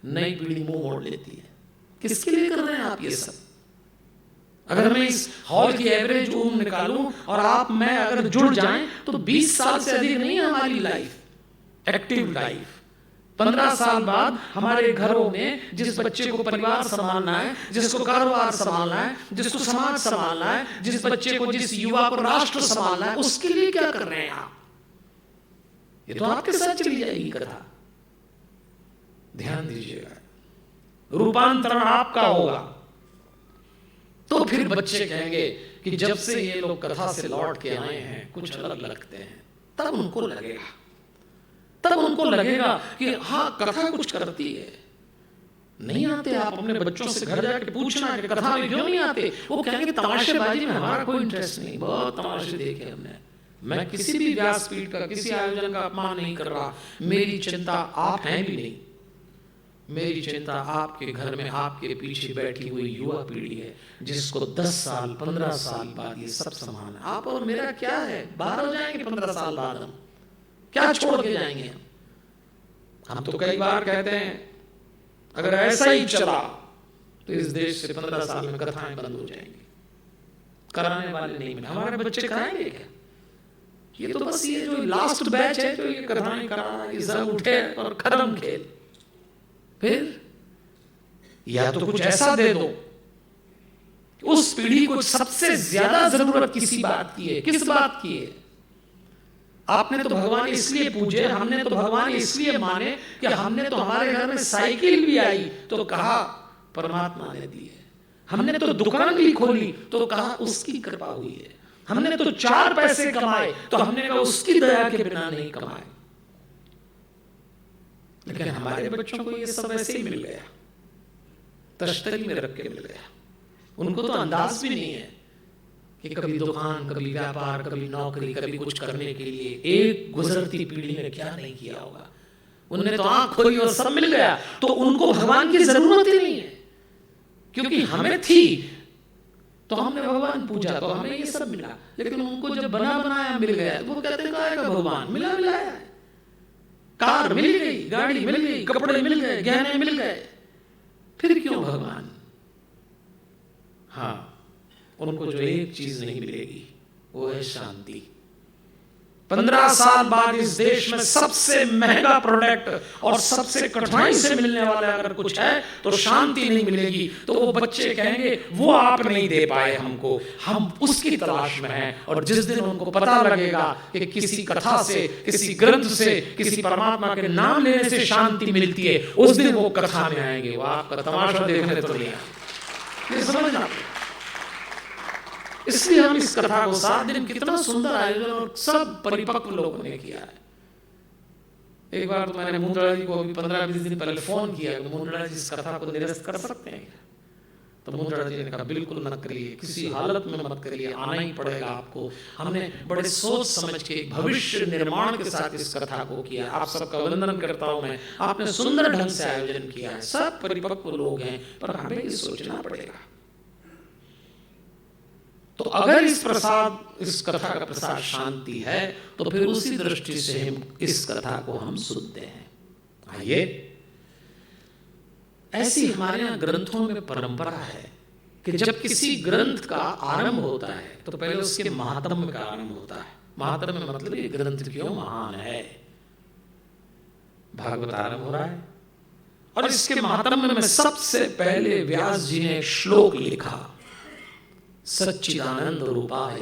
नई पीढ़ी मुंह मोड़ लेती है। किसके लिए कर रहे हैं आप ये सब? अगर मैं इस हॉल की एवरेज उम्र निकालूं और आप मैं अगर जुड़ जाएं तो 20 साल से अधिक नहीं है हमारी लाइफ, एक्टिव लाइफ। 15 साल बाद हमारे घरों में जिस बच्चे को परिवार संभालना है, जिसको कारोबार संभालना है, जिसको समाज संभालना है, जिस बच्चे को, जिस युवा को राष्ट्र संभालना है, उसके लिए क्या कर रहे हैं आप? ये तो आपके साथ चली जाएगी कथा। ध्यान दीजिएगा, रूपांतरण आपका होगा। तो फिर बच्चे कहेंगे कि जब से ये लोग कथा से लौट के आए हैं कुछ अलग लगते हैं। तब उनको लगेगा कि हाँ कथा कुछ करती है। नहीं आते आप अपने बच्चों से घर जाके पूछना कि कथा में क्यों नहीं आते? वो कहेंगे तमाशेबाजी में हमारा कोई इंटरेस्ट नहीं, बहुत तमाशे देखे हमने। मैं किसी भी व्यासपीठ का, किसी आयोजन का अपमान नहीं कर रहा। मेरी चिंता आप हैं भी नहीं। मेरी चिंता आपके घर में आपके पीछे बैठी हुई युवा पीढ़ी है, जिसको 10 साल 15 साल बाद ये सब संभालना। आप और मेरा क्या है? बाहर हो जाएंगे 15 साल बाद, हम क्या छोड़ के जाएंगे? हम तो कई बार कहते हैं अगर ऐसा ही चला तो इस देश से 15 साल में कथाएं बंद हो जाएंगी। कराने वाले नहीं मिले। हमारे बच्चे कराएंगे क्या? ये तो बस ये जो लास्ट बैच है जो ये कथाएं कराना, ये सब उठे और खत्म खेल। फिर या तो कुछ ऐसा दे दो, उस पीढ़ी को सबसे ज्यादा जरूरत किसी बात की है। किस बात की है? आपने तो भगवान इसलिए पूजे, हमने तो भगवान इसलिए माने कि हमने तो हमारे घर में साइकिल भी आई तो कहा परमात्मा ने दी है। हमने तो दुकान भी खोली तो कहा उसकी कृपा हुई है। हमने तो 4 पैसे कमाए तो हमने कहा उसकी दया के बिना नहीं कमाए। लेकिन हमारे बच्चों को ये सब ऐसे ही मिल गया, तश्तरी में रख के मिल गया। उनको तो अंदाज भी नहीं है कि कभी दुकान, कभी व्यापार, कभी नौकरी, कभी कुछ करने के लिए एक गुजरती पीढ़ी ने क्या नहीं किया होगा। उन्होंने तो आंख खोली और सब मिल गया, तो उनको भगवान की जरूरत ही नहीं है। क्योंकि हमें थी तो हमने भगवान पूजा तो हमें ये सब मिला। लेकिन उनको जब बना बनाया मिल गया तो वो कहते हैं भगवान मिला है। कार मिल गई, गाड़ी मिल गई, कपड़े मिल गए, गहने मिल गए, फिर क्यों भगवान? हाँ, उनको जो एक चीज नहीं मिलेगी वो है शांति। 15 साल बाद इस देश में सबसे महंगा प्रोडक्ट और सबसे कठिनाई से मिलने वाला अगर कुछ है तो शांति नहीं मिलेगी। तो वो बच्चे कहेंगे वो आप नहीं दे पाए हमको, हम उसकी तलाश में हैं। और जिस दिन उनको पता लगेगा कि किसी कथा से, किसी ग्रंथ से, किसी परमात्मा के नाम लेने से शांति मिलती है, उस दिन वो कथा में आएंगे। वो आपका तमाशा देखने तो नहीं आएंगे। ये समझना। इसलिए हम इस कथा को 7 दिन, कितना सुंदर आयोजन और सब परिपक्व लोगों ने किया है। एक बार तो मैंने मुंद्रा जी को 15-20 दिन पहले फोन किया कि मुंद्रा जी इस कथा को निरस्त कर सकते हैं? तो मुंद्रा जी ने कहा बिल्कुल मत करिए, किसी हालत में मत करिए, आना ही पड़ेगा आपको। हमने बड़े सोच समझ के भविष्य निर्माण के साथ इस कथा को किया। आप सबका वंदन करता हूं मैं, आपने सुंदर ढंग से आयोजन किया है, सब परिपक्व लोग हैं, पर हमें ये सोचना पड़ेगा। तो अगर इस कथा का प्रसाद शांति है तो फिर उसी दृष्टि से हम इस कथा को हम सुनते हैं। आइए, ऐसी हमारे यहाँ ग्रंथों में परंपरा है कि जब किसी ग्रंथ का आरंभ होता है तो पहले उसके महात्म्य का आरंभ होता है। महात्म्य मतलब ये ग्रंथ क्यों महान है। भागवत आरंभ हो रहा है और इसके महात्म्य में सबसे पहले व्यास जी ने श्लोक लिखा, सच्चिदानंद रूपाय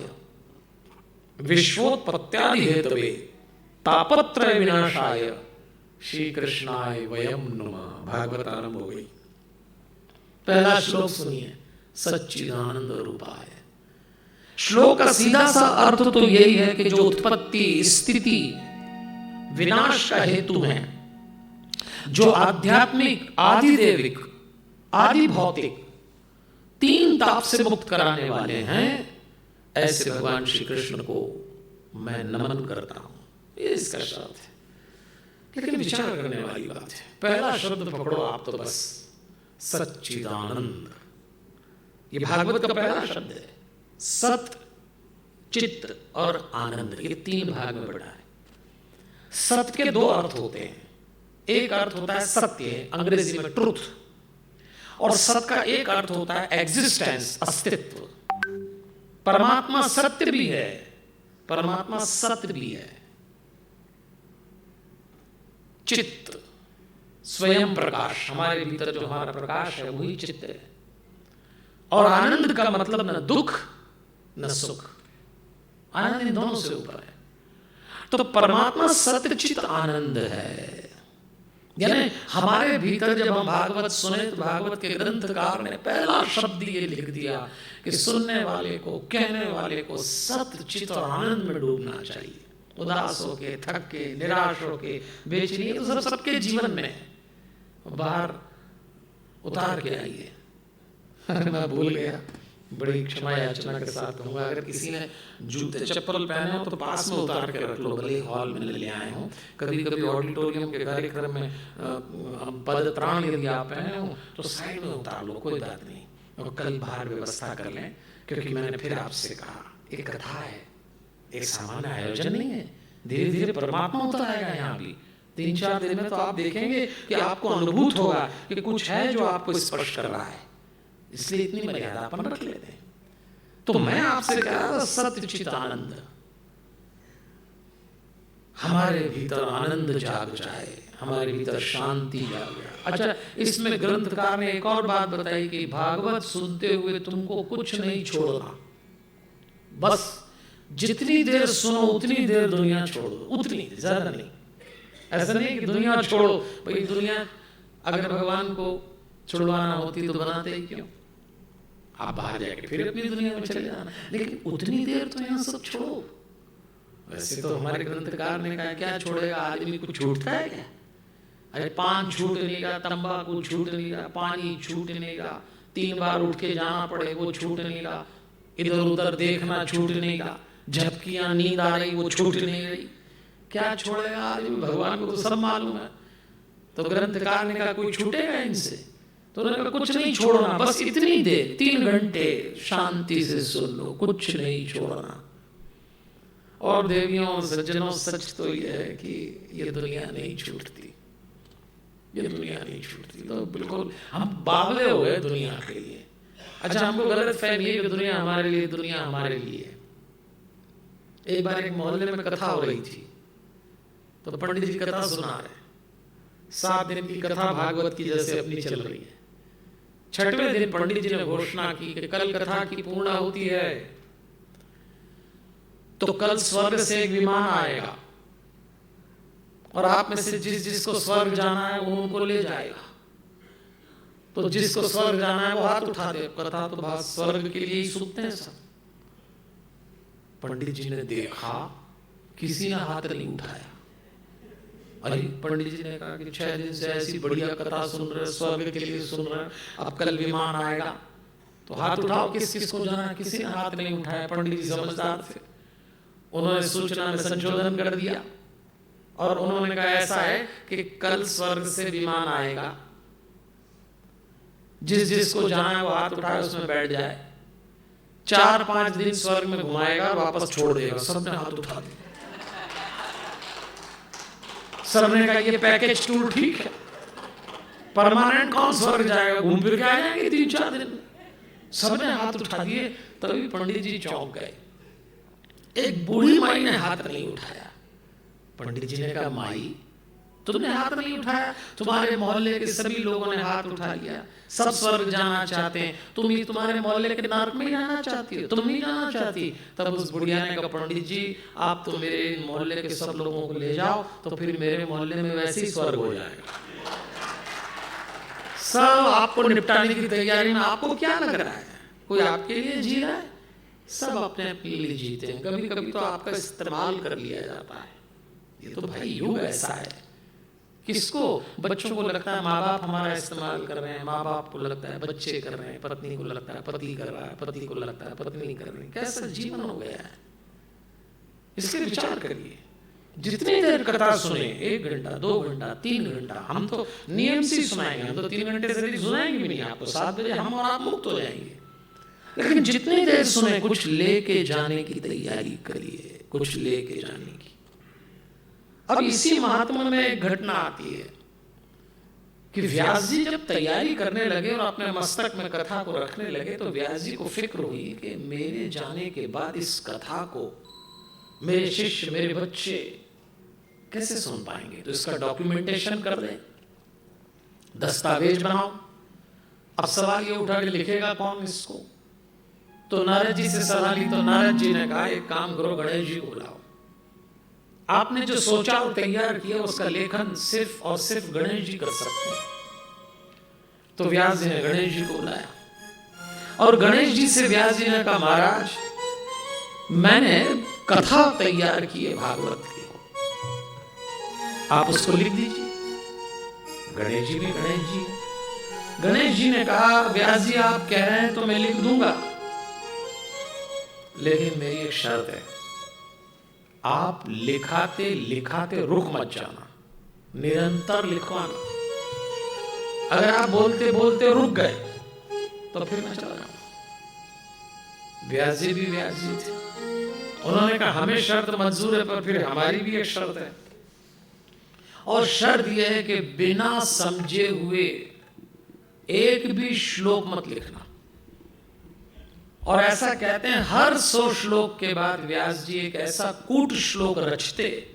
विश्वोत्पत्त्यादि हेतवे तापत्रय विनाशाय श्री कृष्णाय वयम नमः। भागवत आरंभ हो गई। पहला श्लोक सुनिए, सच्चिदानंद रूपाय। श्लोक का सीधा सा अर्थ तो यही है कि जो उत्पत्ति, स्थिति, विनाश का हेतु है, जो आध्यात्मिक, आदिदेविक, आदि भौतिक 3 ताप से मुक्त कराने वाले हैं, ऐसे भगवान श्री कृष्ण को मैं नमन करता हूं। ये इसका शब्द है। लेकिन विचार करने वाली बात है। पहला शब्द पकड़ो आप तो बस, सच्चिदानंद। ये भागवत का पहला शब्द है। सत, चित्त और आनंद, ये 3 भाग में बटा है। सत के 2 अर्थ होते हैं। एक अर्थ होता है सत्य, अंग्रेजी में ट्रुथ, और सत का एक अर्थ होता है एग्जिस्टेंस, अस्तित्व। परमात्मा सत्य भी है, परमात्मा सत्य भी है। चित्त, स्वयं प्रकाश, हमारे भीतर जो हमारा प्रकाश है वही चित्त है। और आनंद का मतलब न दुख न सुख, आनंद इन दोनों से ऊपर है। तो परमात्मा सत्य चित्त आनंद है। यानी हमारे भीतर जब हम भागवत सुने तो भागवत के ग्रंथकार ने पहला शब्द ये लिख दिया कि सुनने वाले को, कहने वाले को सत्य चित्त और आनंद में डूबना चाहिए। उदास होके, थक के, निराश होके, बेचैनी, तो सब सबके जीवन में बाहर उतार के आइए। मैं भूल गया, बड़ी क्षमा याचना के साथ कहूँगा, अगर किसी ने जूते चप्पल पहने हो तो पास में उतार के रख लो, भले हॉल में ले आए हो। कभी कभी ऑडिटोरियम के कार्यक्रम में पद त्राण यदि आप पहने हो तो साइड में उतार लो, कोई बात नहीं, और कल बाहर व्यवस्था कर लें। क्योंकि मैंने फिर आपसे कहा, एक कथा है, एक सामान्य आयोजन नहीं है। धीरे धीरे परमात्मा उतर आएगा यहाँ भी। 3-4 दिन में तो आप देखेंगे कि आपको अनुभूत होगा कि कुछ है जो आपको स्पर्श कर रहा है। इसलिए इतनी मर्यादा अपन रख लेते हैं। तो मैं आपसे कह रहा था, सत्य चित आनंद, हमारे भीतर आनंद जाग जाए, हमारे भीतर शांति जाग जाए। अच्छा, इसमें ग्रंथकार ने एक और बात बताई कि भागवत सुनते हुए तुमको कुछ नहीं छोड़ना, बस जितनी देर सुनो उतनी देर दुनिया छोड़ो, उतनी, ज्यादा नहीं। ऐसा नहीं कि दुनिया छोड़ो, भाई दुनिया अगर भगवान को छुड़वाना होती तो बनाते ही क्यों? आप बाहर जाके फिर अपनी दुनिया में चले जाना, लेकिन उतनी देर तो यहाँ सब छोड़ो। वैसे तो हमारे ग्रंथकार ने कहा, क्या छोड़ेगा आदमी, कुछ छूटता है क्या? अरे पान छूटने का, तंबाकू छूटने का, पानी छूटने का, 3 बार उठ के जाना पड़े वो छूटने का, इधर उधर देखना छूटने का, झपकियां नींद आ रही वो छूट नहीं रही, क्या छोड़ेगा आदमी? भगवान को तो सब मालूम है। तो ग्रंथकार ने कहा कोई छूटेगा इनसे? तो उन्होंने कहा कुछ नहीं छोड़ना, बस इतनी देर 3 घंटे शांति से सुन लो, कुछ नहीं छोड़ना। और देवियों सज्जनों, सच तो यह है कि ये दुनिया नहीं छूटती, ये दुनिया नहीं छूटती। तो बिल्कुल हम बावले हो गए दुनिया के लिए। अच्छा, हमको गलत फहमी है कि दुनिया हमारे लिए, दुनिया हमारे लिए। एक बार एक मोहल्ले में कथा हो रही थी, तो पंडित जी कथा सुना रहे। 7 दिन की कथा भागवत की जैसे अपनी चल रही है। 6वें दिन पंडित जी ने घोषणा की कि कल कथा की पूर्णा होती है, तो कल स्वर्ग से एक विमान आएगा और आप में से जिसको स्वर्ग जाना है वो उनको ले जाएगा। तो जिसको स्वर्ग जाना है वो हाथ उठा दे। कथा तो स्वर्ग के लिए ही सुनते हैं सब। पंडित जी ने देखा किसी ने हाथ नहीं उठाया। अरे पंडित जी ने कहा कि 6 दिन से ऐसी बढ़िया कथा सुन रहे, स्वर्ग के लिए सुन रहे, अब कल विमान आएगा तो हाथ उठाओ, किस किस को जाना है? किसी ने हाथ नहीं उठाया। पंडित जी समझदार थे, उन्होंने सूचना में संशोधन कर दिया और उन्होंने कहा ऐसा है कि कल स्वर्ग से विमान आएगा, जिसको जाना है वो हाथ उठाए, उसमें बैठ जाए, 4-5 दिन स्वर्ग में घुमाएगा, वापस छोड़ देगा। सबने हाथ उठा दिया। सबने कहा ये पैकेज टूर ठीक है, परमानेंट कौन स्वर्ग जाएगा, घूम फिर के आ जाएंगे 3-4 दिन में। सबने हाथ उठा दिए। तभी पंडित जी चौंक गए। एक बूढ़ी माई ने हाथ नहीं उठाया। पंडित जी ने कहा माई तुमने हाथ नहीं उठाया, तुम्हारे मोहल्ले के सभी लोगों ने हाथ उठा लिया, सब स्वर्ग जाना चाहते हैं, तुम ही तुम्हारे मोहल्ले के नरक में जाना चाहती हो, तुम नहीं जाना चाहती। तब उस बुढ़िया ने कहा पंडित जी आप तो मेरे मोहल्ले के सब लोगों को ले जाओ, तो फिर मेरे मोहल्ले में वैसे ही स्वर्ग हो जाएगा। सब आपको निपटाने की तैयारी में। आपको क्या लग रहा है कोई आपके लिए जी रहा है? सब अपने अपने लिए जीते हैं। कभी कभी तो आपका इस्तेमाल कर लिया जाता है। ये तो भाई युग ऐसा है। किसको? बच्चों को लगता है माँ बाप हमारा इस्तेमाल कर रहे हैं, माँ बाप को लगता है बच्चे कर रहे हैं, पत्नी को लगता है पति कर रहा है, पति को लगता है पत्नी कर रही है। कैसा जीवन हो गया है, इसके विचार करिए। जितनी देर कथा सुने, 1 घंटा 2 घंटा 3 घंटा, हम तो नियम से सुनाएंगे, हम तो 3 घंटे से सुनाएंगे भी नहीं आपको। 7 बजे हम और आप मुक्त हो जाएंगे। लेकिन जितनी देर सुने कुछ लेके जाने की तैयारी करिए, कुछ लेके जाने की। अब इसी महात्मा में एक घटना आती है कि व्यास जी जब तैयारी करने लगे और अपने मस्तक में कथा को रखने लगे तो व्यास जी को फिक्र हुई कि मेरे जाने के बाद इस कथा को मेरे शिष्य, मेरे बच्चे कैसे सुन पाएंगे। तो इसका डॉक्यूमेंटेशन कर दें, दस्तावेज बनाओ। अब सवाल ये उठा के लिखेगा कौन इसको। तो नारद जी से सलाह ली तो नारद जी ने कहा एक काम करो, गणेश जी को बुलाओ। आपने जो सोचा और तैयार किया उसका लेखन सिर्फ और सिर्फ गणेश जी कर सकते हैं। तो व्यास जी ने गणेश जी को बुलाया और गणेश जी से व्यास जी ने कहा महाराज मैंने कथा तैयार की है भागवत की, आप उसको लिख दीजिए। गणेश जी भी गणेश जी ने कहा व्यास जी आप कह रहे हैं तो मैं लिख दूंगा, लेकिन मेरी एक शर्त है, आप लिखाते लिखाते रुक मत जाना, निरंतर लिखवाना। अगर आप बोलते बोलते रुक गए तो फिर मैं चला जाऊंगा। व्यास जी भी व्यास जी थे, उन्होंने कहा हमें शर्त मंजूर है पर फिर हमारी भी एक शर्त है, और शर्त यह है कि बिना समझे हुए एक भी श्लोक मत लिखना। और ऐसा कहते हैं हर 100 श्लोक के बाद व्यास जी एक ऐसा कूट श्लोक रचते,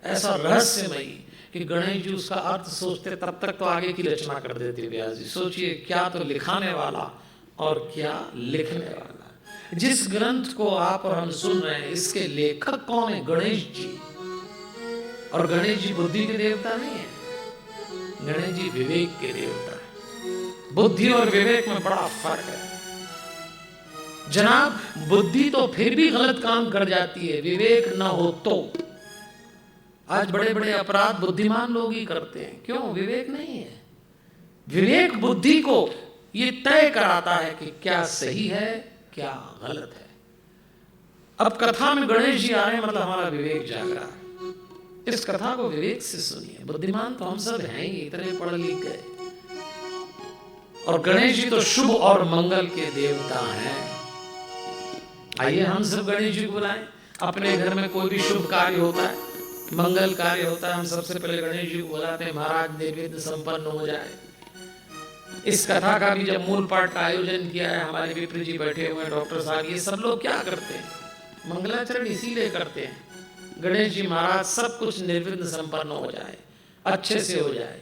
ऐसा रहस्यमयी कि गणेश जी उसका अर्थ सोचते तब तक तो आगे की रचना कर देते व्यास जी। सोचिए क्या तो लिखाने वाला और क्या लिखने वाला। जिस ग्रंथ को आप और हम सुन रहे हैं इसके लेखक कौन है? गणेश जी। और गणेश जी बुद्धि के देवता नहीं है, गणेश जी विवेक के देवता है। बुद्धि और विवेक में बड़ा फर्क है जनाब। बुद्धि तो फिर भी गलत काम कर जाती है, विवेक न हो तो। आज बड़े बड़े अपराध बुद्धिमान लोग ही करते हैं, क्यों? विवेक नहीं है। विवेक बुद्धि को ये तय कराता है कि क्या सही है क्या गलत है। अब कथा में गणेश जी आ रहे हैं मतलब हमारा विवेक जाग रहा है। इस कथा को विवेक से सुनिए। बुद्धिमान तो हम सब हैं ही, इतने पढ़ लिख गए। और गणेश जी तो शुभ और मंगल के देवता हैं। आइए हम सब गणेश जी को बुलाएं। अपने घर में कोई भी शुभ कार्य होता है, मंगल कार्य होता है, हम सबसे पहले गणेश जी को बुलाते हैं, महाराज निर्विघ्न संपन्न हो जाए। इस कथा का भी जब मूल पाठ का आयोजन किया है, हमारे विप्र जी बैठे हुए हैं, डॉक्टर साहब, ये सब लोग क्या करते हैं? मंगलाचरण इसीलिए करते हैं गणेश जी महाराज सब कुछ निर्विघ्न संपन्न हो जाए, अच्छे से हो जाए,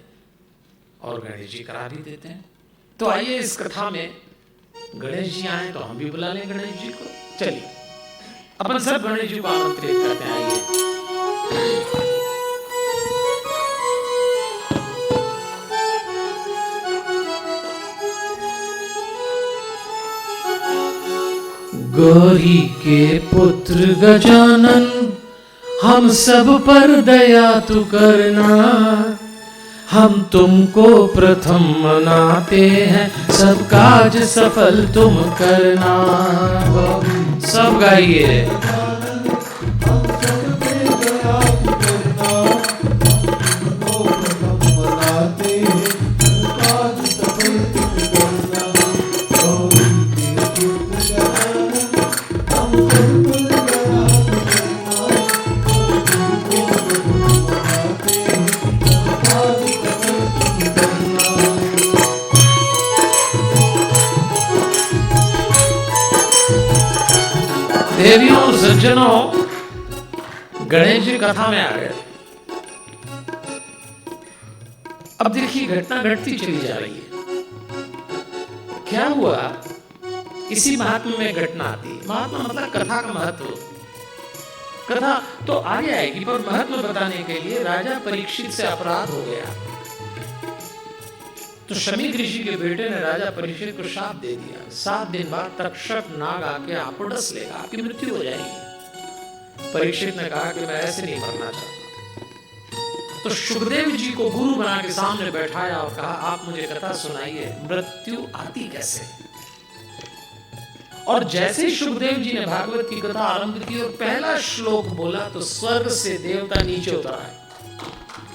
और गणेश जी करा भी देते हैं। तो आइए इस कथा में गणेश जी आए तो हम भी बुला लें गणेश जी को। चलिए अपन सब गणेश जी को आमंत्रित करते हैं। आइए गौरी के पुत्र गजानन हम सब पर दया तू करना, हम तुमको प्रथम मनाते हैं, सब काज सफल तुम करना। सब गाइए। देवियों सज्जनों, गणेश जी कथा में आ गए। अब देखिए घटना घटती चली जा रही है। क्या हुआ? इसी महात्मा में घटना आती है। महात्मा मतलब कथा का महत्व। कथा तो आगे आएगी पर महत्व बताने के लिए राजा परीक्षित से अपराध हो गया तो शमीक ऋषि के बेटे ने राजा परीक्षित को शाप दे दिया। 7 दिन बाद तक्षक नाग आके आपको डस लेगा, आपकी मृत्यु हो जाएगी। परीक्षित ने कहा कि मैं ऐसे नहीं मरना चाहता। तो सुखदेव जी को गुरु बना के सामने बैठाया और कहा आप मुझे कथा सुनाइए, मृत्यु आती कैसे? और जैसे ही सुखदेव जी ने भागवत की कथा आरंभ की और पहला श्लोक बोला तो स्वर्ग से देवता नीचे उतरा है,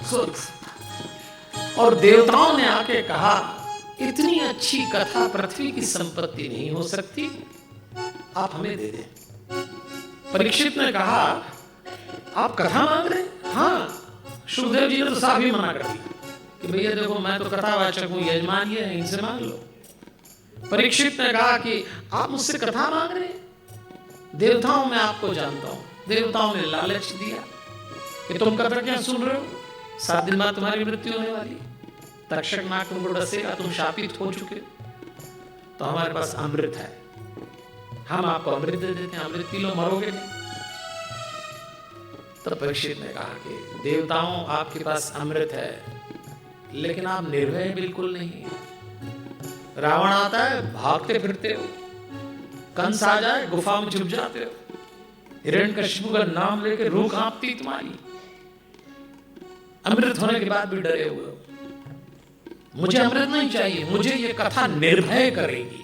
स्वर्ग से। और देवताओं ने आके कहा इतनी अच्छी कथा पृथ्वी की संपत्ति नहीं हो सकती, आप हमें दे दें। परीक्षित ने कहा आप कथा मांग रहे हैं? हाँ। सुखदेव जी ने तो साफ ही मना कर दी कि कि भैया देखो मैं तो कथावाचक हूं, यजमान ये है, इनसे मांग लो। परीक्षित ने कहा कि आप मुझसे कथा मांग रहे हैं? देवताओं में आपको जानता हूं। देवताओं ने लालच दिया कि तुम कथा क्या सुन रहे हो, 7 दिन बाद तुम्हारी मृत्यु होने वाली, तक्षक नाग तुमको डसेगा, तुम शापित हो चुके, तो हमारे पास अमृत है, हम आपको अमृत दे देते हैं, अमृत पी लो, मरोगे नहीं। तो परीक्षित ने कहा कि देवताओं आपके पास अमृत है, लेकिन आप निर्भय बिल्कुल नहीं। रावण आता है भागते फिरते हो, कंस आ जाए गुफा में छुप जाते हो, हिरण्यकशिपु का नाम लेकर रूह कांपती तुम्हारी, अमृत होने के बाद भी डरे हुए हो। मुझे अमृत नहीं चाहिए, मुझे ये कथा निर्भय करेगी।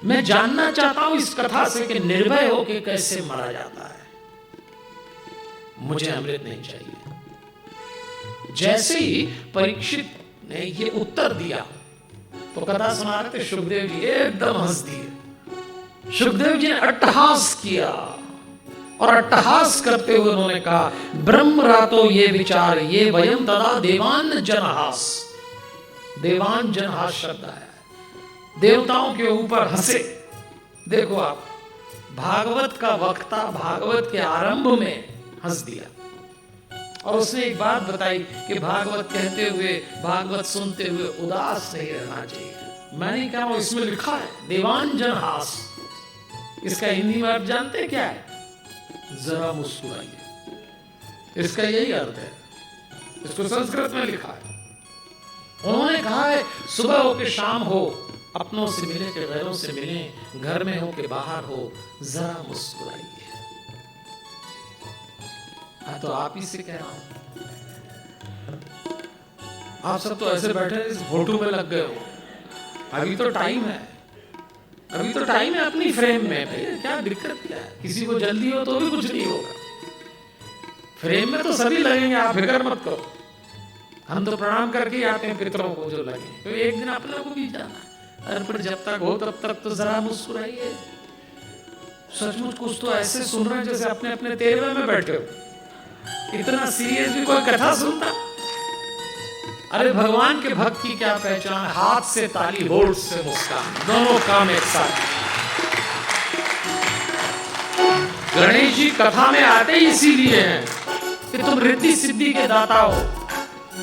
मैं जानना चाहता हूं इस कथा से कि निर्भय होकर कैसे मरा जाता है। मुझे अमृत नहीं चाहिए। जैसे ही परीक्षित ने ये उत्तर दिया तो कथा सुना रहे थे सुखदेव जी एकदम हंस दिए। सुखदेव जी ने अट्टहास किया और अट्टहास करते हुए उन्होंने कहा, ब्रह्म रातो ये विचार ये वयम तदा देवान जनहास। देवान जनहास शब्द आया है, देवताओं के ऊपर हंसे। देखो आप, भागवत का वक्ता भागवत के आरंभ में हंस दिया और उसने एक बात बताई कि भागवत कहते हुए, भागवत सुनते हुए उदास नहीं रहना चाहिए। मैंने कहा इसमें लिखा है देवान जनहास, इसका हिंदी में अर्थ जानते क्या है? जरा मुस्कुराइए, इसका यही अर्थ है। इसको संस्कृत में लिखा है। उन्होंने कहा है सुबह हो के शाम हो, अपनों से मिले के गैरों से मिले, घर में हो के बाहर हो, जरा मुस्कुराइए। तो आप ही से कह रहा हूं, आप सब तो ऐसे बैठे इस फोटो में लग गए हो। अभी तो टाइम है, अभी तो टाइम है अपनी फ्रेम में। भैया क्या दिक्कत क्या है? किसी को जल्दी हो तो भी कुछ नहीं होगा, फ्रेम में तो सभी लगेंगे, आप फिक्र मत करो। हम तो प्रणाम करके ही आते हैं पितरों को जो लगे, तो एक दिन अपने को भी जाना है। अर्पण जब तक हो तब तक तो जरा मुस्कुराइए। सचमुच कुछ तो ऐसे सुन रहे हैं जैसे अपने अपने तेरवे में बैठे हो। इतना सीरियस भी कोई कथा सुनता? अरे भगवान के भक्त की क्या पहचान? हाथ से ताली, होठ से मुस्कान, दोनों काम एक साथ। गणेश जी कथा में आते ही इसीलिए हैं कि तुम रिद्धि सिद्धि के दाता हो,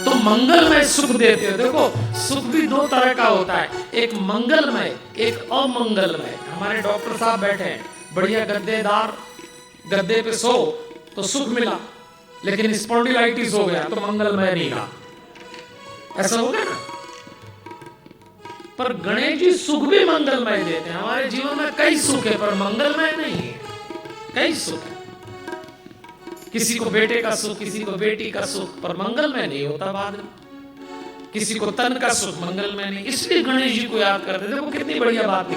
तुम मंगलमय सुख देते हो। देखो सुख भी 2 तरह का होता है, एक मंगलमय एक अमंगलमय। हमारे डॉक्टर साहब बैठे हैं, बढ़िया गद्देदार गद्दे पे सो तो सुख मिला, लेकिन स्पॉन्डिलाइटिस हो गया तो मंगलमय नहीं रहा। ऐसा हो गया ना? पर गणेश जी सुख भी मंगलमय देते हैं। हमारे जीवन में कई सुख है पर मंगलमय नहीं है। कई सुख है, किसी को बेटे का सुख, किसी को बेटी का सुख, पर मंगलमय नहीं होता बाद में। किसी को तन का सुख, मंगलमय नहीं। इसलिए गणेश जी को याद करते। देखो कितनी बढ़िया बात है।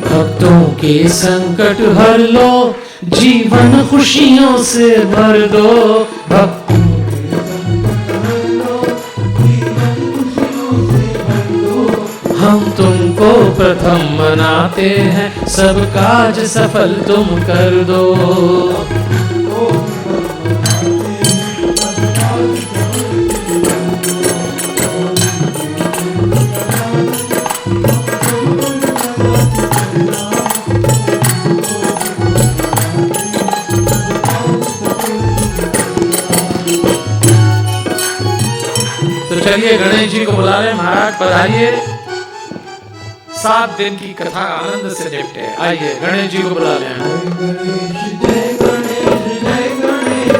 भक्तों के संकट हर लो, जीवन खुशियों से भर दो। भक्तों के संकट हर लो, जीवन खुशियों से भर दो। हम तुमको प्रथम मनाते हैं, सब काज सफल तुम कर दो। चलिए गणेश जी को बुला ले। महाराज पधारिए, 7 दिन की कथा आनंद से निपटे। आइए गणेश जी को बुला ले। जय गणेश जय गणेश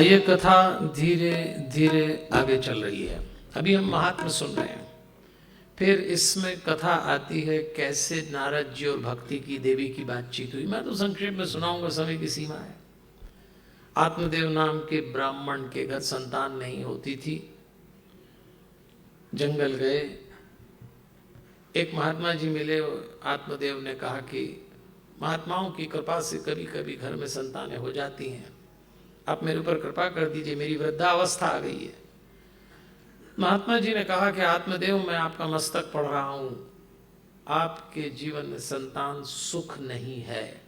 ये कथा धीरे धीरे आगे चल रही है। अभी हम महात्मा सुन रहे हैं, फिर इसमें कथा आती है कैसे नारद जी और भक्ति की देवी की बातचीत हुई। मैं तो संक्षेप में सुनाऊंगा, समय की सीमा है। आत्मदेव नाम के ब्राह्मण के घर संतान नहीं होती थी, जंगल गए, एक महात्मा जी मिले। आत्मदेव ने कहा कि महात्माओं की कृपा से कभी कभी घर में संतानें हो जाती हैं, आप मेरे ऊपर कृपा कर दीजिए, मेरी वृद्धावस्था आ गई है। महात्मा जी ने कहा कि आत्मदेव, मैं आपका मस्तक पढ़ रहा हूं, आपके जीवन में संतान सुख नहीं है।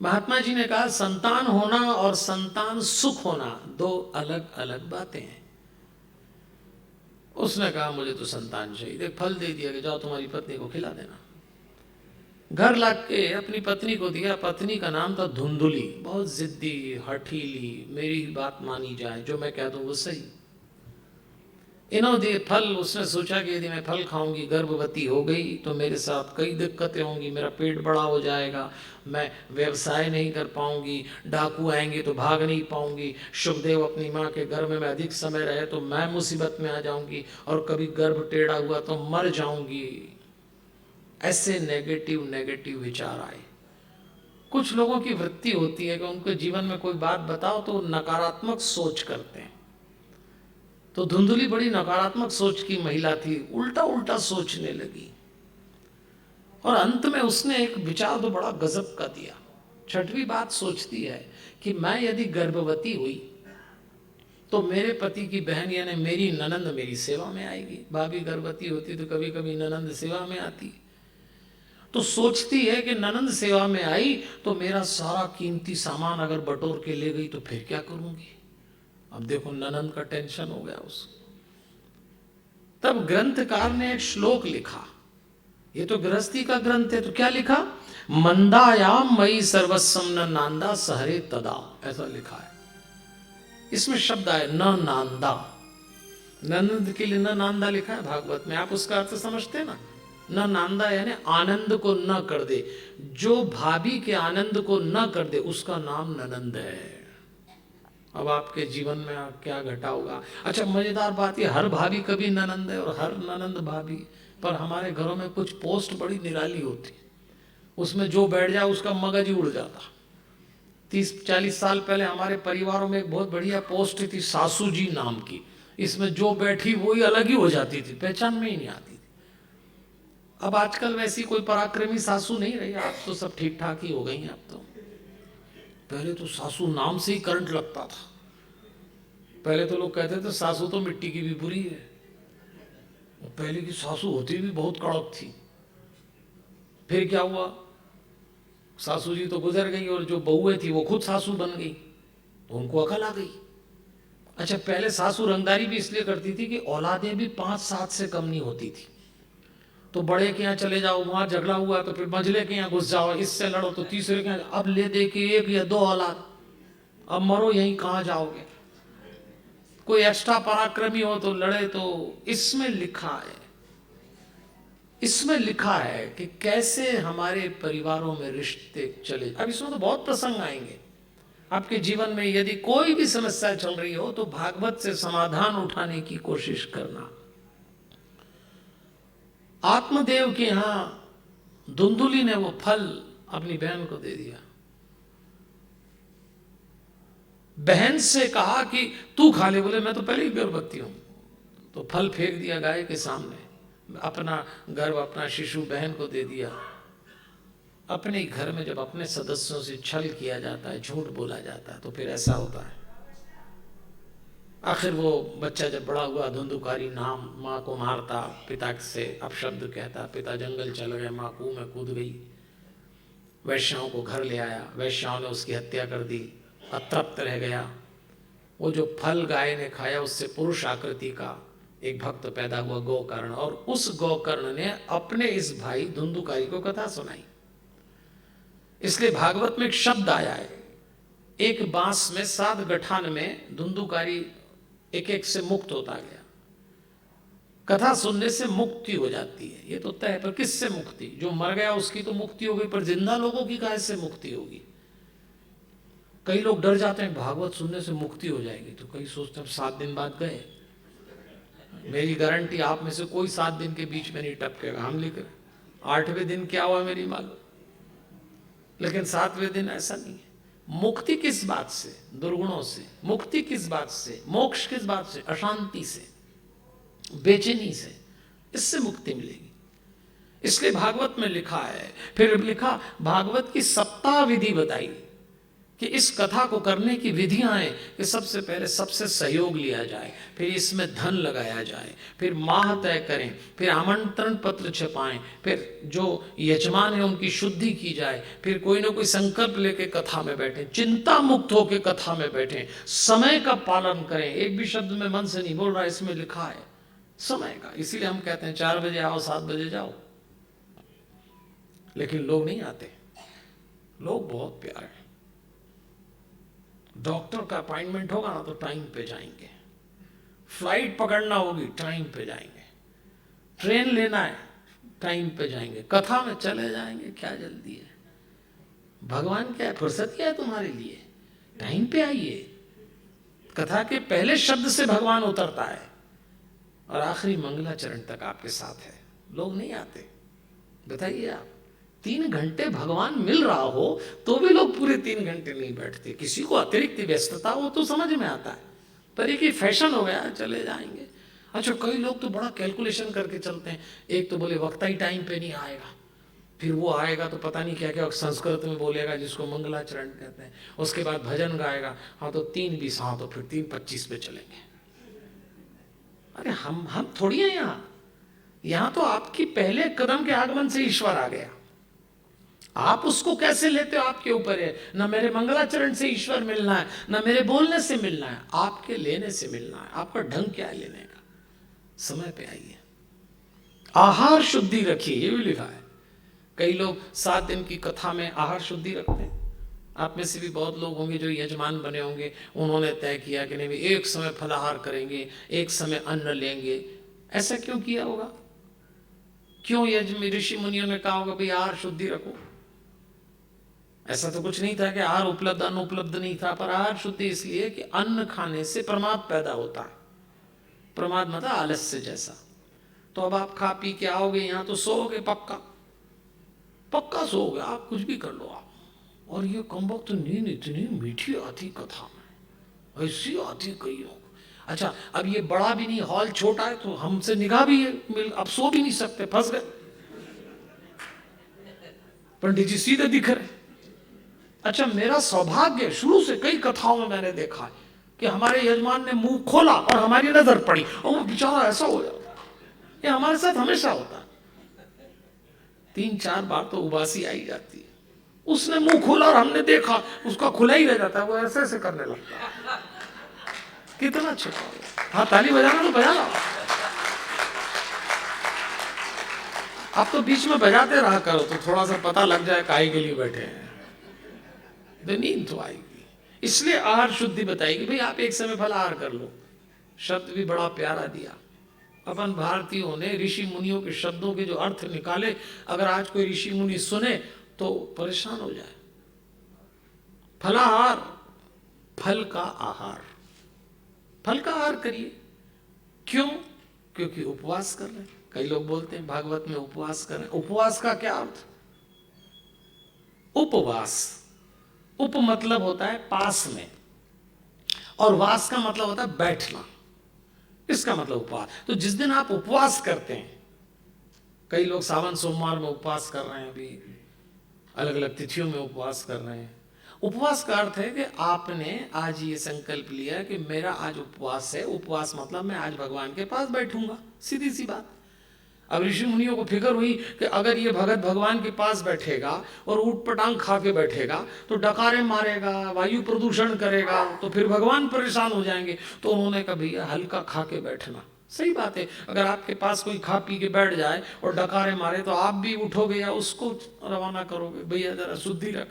महात्मा जी ने कहा संतान होना और संतान सुख होना दो अलग अलग बातें हैं। उसने कहा मुझे तो संतान चाहिए। एक फल दे दिया कि जाओ तुम्हारी पत्नी को खिला देना। घर ला के अपनी पत्नी को दिया। पत्नी का नाम था धुंधुली, बहुत जिद्दी हठीली, मेरी बात मानी जाए, जो मैं कह दूं वो सही। इन्होंने दिए फल। उसने सोचा कि यदि मैं फल खाऊंगी, गर्भवती हो गई तो मेरे साथ कई दिक्कतें होंगी, मेरा पेट बड़ा हो जाएगा, मैं व्यवसाय नहीं कर पाऊंगी, डाकू आएंगे तो भाग नहीं पाऊंगी, सुखदेव अपनी माँ के घर में मैं अधिक समय रहे तो मैं मुसीबत में आ जाऊंगी, और कभी गर्भ टेढ़ा हुआ तो मर जाऊंगी। ऐसे नेगेटिव नेगेटिव विचार आए। कुछ लोगों की वृत्ति होती है कि उनके जीवन में कोई बात बताओ तो नकारात्मक सोच करते हैं। तो धुंधुली बड़ी नकारात्मक सोच की महिला थी, उल्टा उल्टा सोचने लगी, और अंत में उसने एक विचार तो बड़ा गजब का दिया। छठवीं बात सोचती है कि मैं यदि गर्भवती हुई तो मेरे पति की बहन यानी मेरी ननंद मेरी सेवा में आएगी। भाभी गर्भवती होती तो कभी कभी ननंद सेवा में आती। तो सोचती है कि ननंद सेवा में आई तो मेरा सारा कीमती सामान अगर बटोर के ले गई तो फिर क्या करूंगी। अब देखो ननंद का टेंशन हो गया उसको। तब ग्रंथकार ने एक श्लोक लिखा। ये तो गृहस्थी का ग्रंथ है, तो क्या लिखा? मंदायाम मई सर्वस्वम न नांदा सहरे तदा, ऐसा लिखा है। इसमें शब्द आए न नांदा, ननंद के लिए न नांदा लिखा है भागवत में। आप उसका अर्थ समझते हैं ना? न नांदा यानी आनंद को न कर दे। जो भाभी के आनंद को न कर दे उसका नाम ननंद है। अब आपके जीवन में क्या घटा होगा। अच्छा, मजेदार बात ये, हर भाभी कभी ननंद है और हर ननंद भाभी। पर हमारे घरों में कुछ पोस्ट बड़ी निराली होती, उसमें जो बैठ जाए उसका मगज ही उड़ जाता। 30-40 साल पहले हमारे परिवारों में एक बहुत बढ़िया पोस्ट थी सासू जी नाम की। इसमें जो बैठी वही अलग ही हो जाती थी, पहचान में ही नहीं आती थी। अब आजकल वैसी कोई पराक्रमी सासू नहीं रही, आप तो सब ठीक ठाक ही हो गई हैं। अब तो पहले तो सासू नाम से ही करंट लगता था। पहले तो लोग कहते थे सासू तो मिट्टी की भी बुरी है। पहले की सासू होती भी बहुत कड़क थी। फिर क्या हुआ, सासू जी तो गुजर गई और जो बहुएं थी वो खुद सासू बन गई, तो उनको अकल आ गई। अच्छा, पहले सासू रंगदारी भी इसलिए करती थी कि औलादें भी 5-7 से कम नहीं होती थी। तो बड़े के यहाँ चले जाओ, वहां झगड़ा हुआ तो फिर मंझले के यहाँ घुस जाओ, इससे लड़ो तो तीसरे के यहाँ। अब ले दे के 1 या 2 औलाद, अब मरो यहीं, कहाँ जाओगे। कोई एक्स्ट्रा पराक्रमी हो तो लड़े। तो इसमें लिखा है, इसमें लिखा है कि कैसे हमारे परिवारों में रिश्ते चले। अब इसमें तो बहुत प्रसंग आएंगे। आपके जीवन में यदि कोई भी समस्या चल रही हो तो भागवत से समाधान उठाने की कोशिश करना। आत्मदेव के यहां धुंधुली ने वो फल अपनी बहन को दे दिया। बहन से कहा कि तू खा ले। बोले मैं तो पहले ही गर्भवती हूं। तो फल फेंक दिया गाय के सामने, अपना गर्भ अपना शिशु बहन को दे दिया। अपने घर में जब अपने सदस्यों से छल किया जाता है, झूठ बोला जाता है, तो फिर ऐसा होता है। आखिर वो बच्चा जब बड़ा हुआ, धुंधुकारी नाम, माँ को मारता, पिता से अपशब्द कहता, पिता जंगल चल गए, माँ कुएं में कूद गई। वैश्याओं को घर ले आया, वैश्याओं ने उसकी हत्या कर दी, अतृप्त रह गया। वो जो फल गाय ने खाया उससे पुरुष आकृति का एक भक्त पैदा हुआ, गोकर्ण, और उस गोकर्ण ने अपने इस भाई धुंधुकारी को कथा सुनाई। इसलिए भागवत में एक शब्द आया है, एक बांस में 7 गठान में धुंधुकारी एक एक से मुक्त होता गया। कथा सुनने से मुक्ति हो जाती है, ये तो तय है। पर किससे मुक्ति? जो मर गया उसकी तो मुक्ति हो गई, पर जिंदा लोगों की कैसे मुक्ति होगी? कई लोग डर जाते हैं भागवत सुनने से मुक्ति हो जाएगी, तो कई सोचते हैं 7 दिन बाद गए। मेरी गारंटी आप में से कोई 7 दिन के बीच में नहीं टपकेगा। हम लिख 8वें दिन क्या हुआ मेरी मालूम, लेकिन 7वें दिन ऐसा नहीं है। मुक्ति किस बात से? दुर्गुणों से। मुक्ति किस बात से? मोक्ष किस बात से? अशांति से, बेचैनी से। इससे मुक्ति मिलेगी। इसलिए भागवत में लिखा है, फिर लिखा भागवत की सप्ताह विधि बताई कि इस कथा को करने की विधियां हैं कि सबसे पहले सबसे सहयोग लिया जाए, फिर इसमें धन लगाया जाए, फिर माह तय करें, फिर आमंत्रण पत्र छपाएं, फिर जो यजमान है उनकी शुद्धि की जाए, फिर कोई ना कोई संकल्प लेके कथा में बैठें, चिंता मुक्त होकर कथा में बैठें, समय का पालन करें। एक भी शब्द में मन से नहीं बोल रहा, इसमें लिखा है समय का। इसीलिए हम कहते हैं 4 बजे आओ 7 बजे जाओ, लेकिन लोग नहीं आते। लोग बहुत प्यारे हैं। डॉक्टर का अपॉइंटमेंट होगा ना तो टाइम पे जाएंगे, फ्लाइट पकड़ना होगी टाइम पे जाएंगे, ट्रेन लेना है टाइम पे जाएंगे, कथा में चले जाएंगे। क्या जल्दी है? भगवान क्या है, फुर्सत क्या है तुम्हारे लिए? टाइम पे आइए। कथा के पहले शब्द से भगवान उतरता है और आखिरी मंगलाचरण तक आपके साथ है। लोग नहीं आते। बताइए आप, 3 घंटे भगवान मिल रहा हो तो भी लोग पूरे 3 घंटे नहीं बैठते। किसी को अतिरिक्त व्यस्तता हो तो समझ में आता है, पर एक फैशन हो गया, चले जाएंगे। अच्छा, कई लोग तो बड़ा कैलकुलेशन करके चलते हैं। एक तो बोले वक्ता ही टाइम पे नहीं आएगा, फिर वो आएगा तो पता नहीं क्या क्या संस्कृत में बोलेगा जिसको मंगलाचरण कहते हैं, उसके बाद भजन गाएगा। हाँ तो 3:20, हाँ तो फिर 3:25 पे चलेंगे। अरे हम थोड़ी है यहाँ तो आपकी पहले कदम के आगमन से ईश्वर आ गया। आप उसको कैसे लेते हो आपके ऊपर है। ना मेरे मंगलाचरण से ईश्वर मिलना है, ना मेरे बोलने से मिलना है, आपके लेने से मिलना है। आपका ढंग क्या है लेने का? समय पे आइए। आहार शुद्धि रखिए, ये भी लिखा है। कई लोग 7 दिन की कथा में आहार शुद्धि रखते हैं। आप में से भी बहुत लोग होंगे जो यजमान बने होंगे, उन्होंने तय किया कि नहीं एक समय फलाहार करेंगे, एक समय अन्न लेंगे। ऐसा क्यों किया होगा? क्यों ऋषि मुनियों ने कहा होगा भाई आहार शुद्धि रखो? ऐसा तो कुछ नहीं था कि आहार उपलब्ध अन्न उपलब्ध नहीं था, पर आहार शुद्धि इसलिए कि अन्न खाने से प्रमाद पैदा होता है। प्रमाद मतलब आलस्य जैसा। तो अब आप खा पी के आओगे यहाँ तो सोओगे, पक्का सोओगे, आप कुछ भी कर लो आप। और ये कम वक्त नींद इतनी मीठी आती कथा में, ऐसी आती कई लोग। अच्छा, अब ये बड़ा भी नहीं, हॉल छोटा है तो हमसे निगाह भी है, अब सो भी नहीं सकते, फंस गए। पंडित जी सीधे दिख रहे। अच्छा, मेरा सौभाग्य शुरू से कई कथाओं में मैंने देखा है कि हमारे यजमान ने मुंह खोला और हमारी नजर पड़ी और वो बेचारा ऐसा हो जाता। ये हमारे साथ हमेशा होता है। 3-4 बार तो उबासी आई जाती है। उसने मुंह खोला और हमने देखा, उसका खुला ही रह जाता है, वो ऐसे ऐसे करने लगता है। कितना छिपा। हाँ, ताली बजाना तो बजा लो। आप तो बीच में बजाते रहा करो तो थोड़ा सा पता लग जाए काहे के लिए बैठे हैं, तो नींद तो आएगी। इसलिए आहार शुद्धि बताएगी। भाई आप एक समय फलाहार कर लो। शब्द भी बड़ा प्यारा दिया। अपन भारतीयों ने ऋषि मुनियों के शब्दों के जो अर्थ निकाले, अगर आज कोई ऋषि मुनि सुने तो परेशान हो जाए। फलाहार, फल का आहार। फल का आहार करिए। क्यों? क्योंकि उपवास कर रहे हैं। कई लोग बोलते हैं भागवत में उपवास कर रहे हैं। उपवास का क्या अर्थ? उपवास, उप मतलब होता है पास में, और वास का मतलब होता है बैठना। इसका मतलब उपवास। तो जिस दिन आप उपवास करते हैं, कई लोग सावन सोमवार में उपवास कर रहे हैं, अभी अलग अलग तिथियों में उपवास कर रहे हैं। उपवास का अर्थ है कि आपने आज ये संकल्प लिया कि मेरा आज उपवास है। उपवास मतलब मैं आज भगवान के पास बैठूंगा, सीधी सी बात। अब ऋषि मुनियों को फिक्र हुई कि अगर ये भगत भगवान के पास बैठेगा और ऊट पटांग खा के बैठेगा तो डकारे मारेगा, वायु प्रदूषण करेगा, तो फिर भगवान परेशान हो जाएंगे। तो उन्होंने कहा भैया हल्का खा के बैठना। सही बात है, अगर आपके पास कोई खा पी के बैठ जाए और डकारे मारे तो आप भी उठोगे या उसको रवाना करोगे, भैया जरा शुद्धि रख।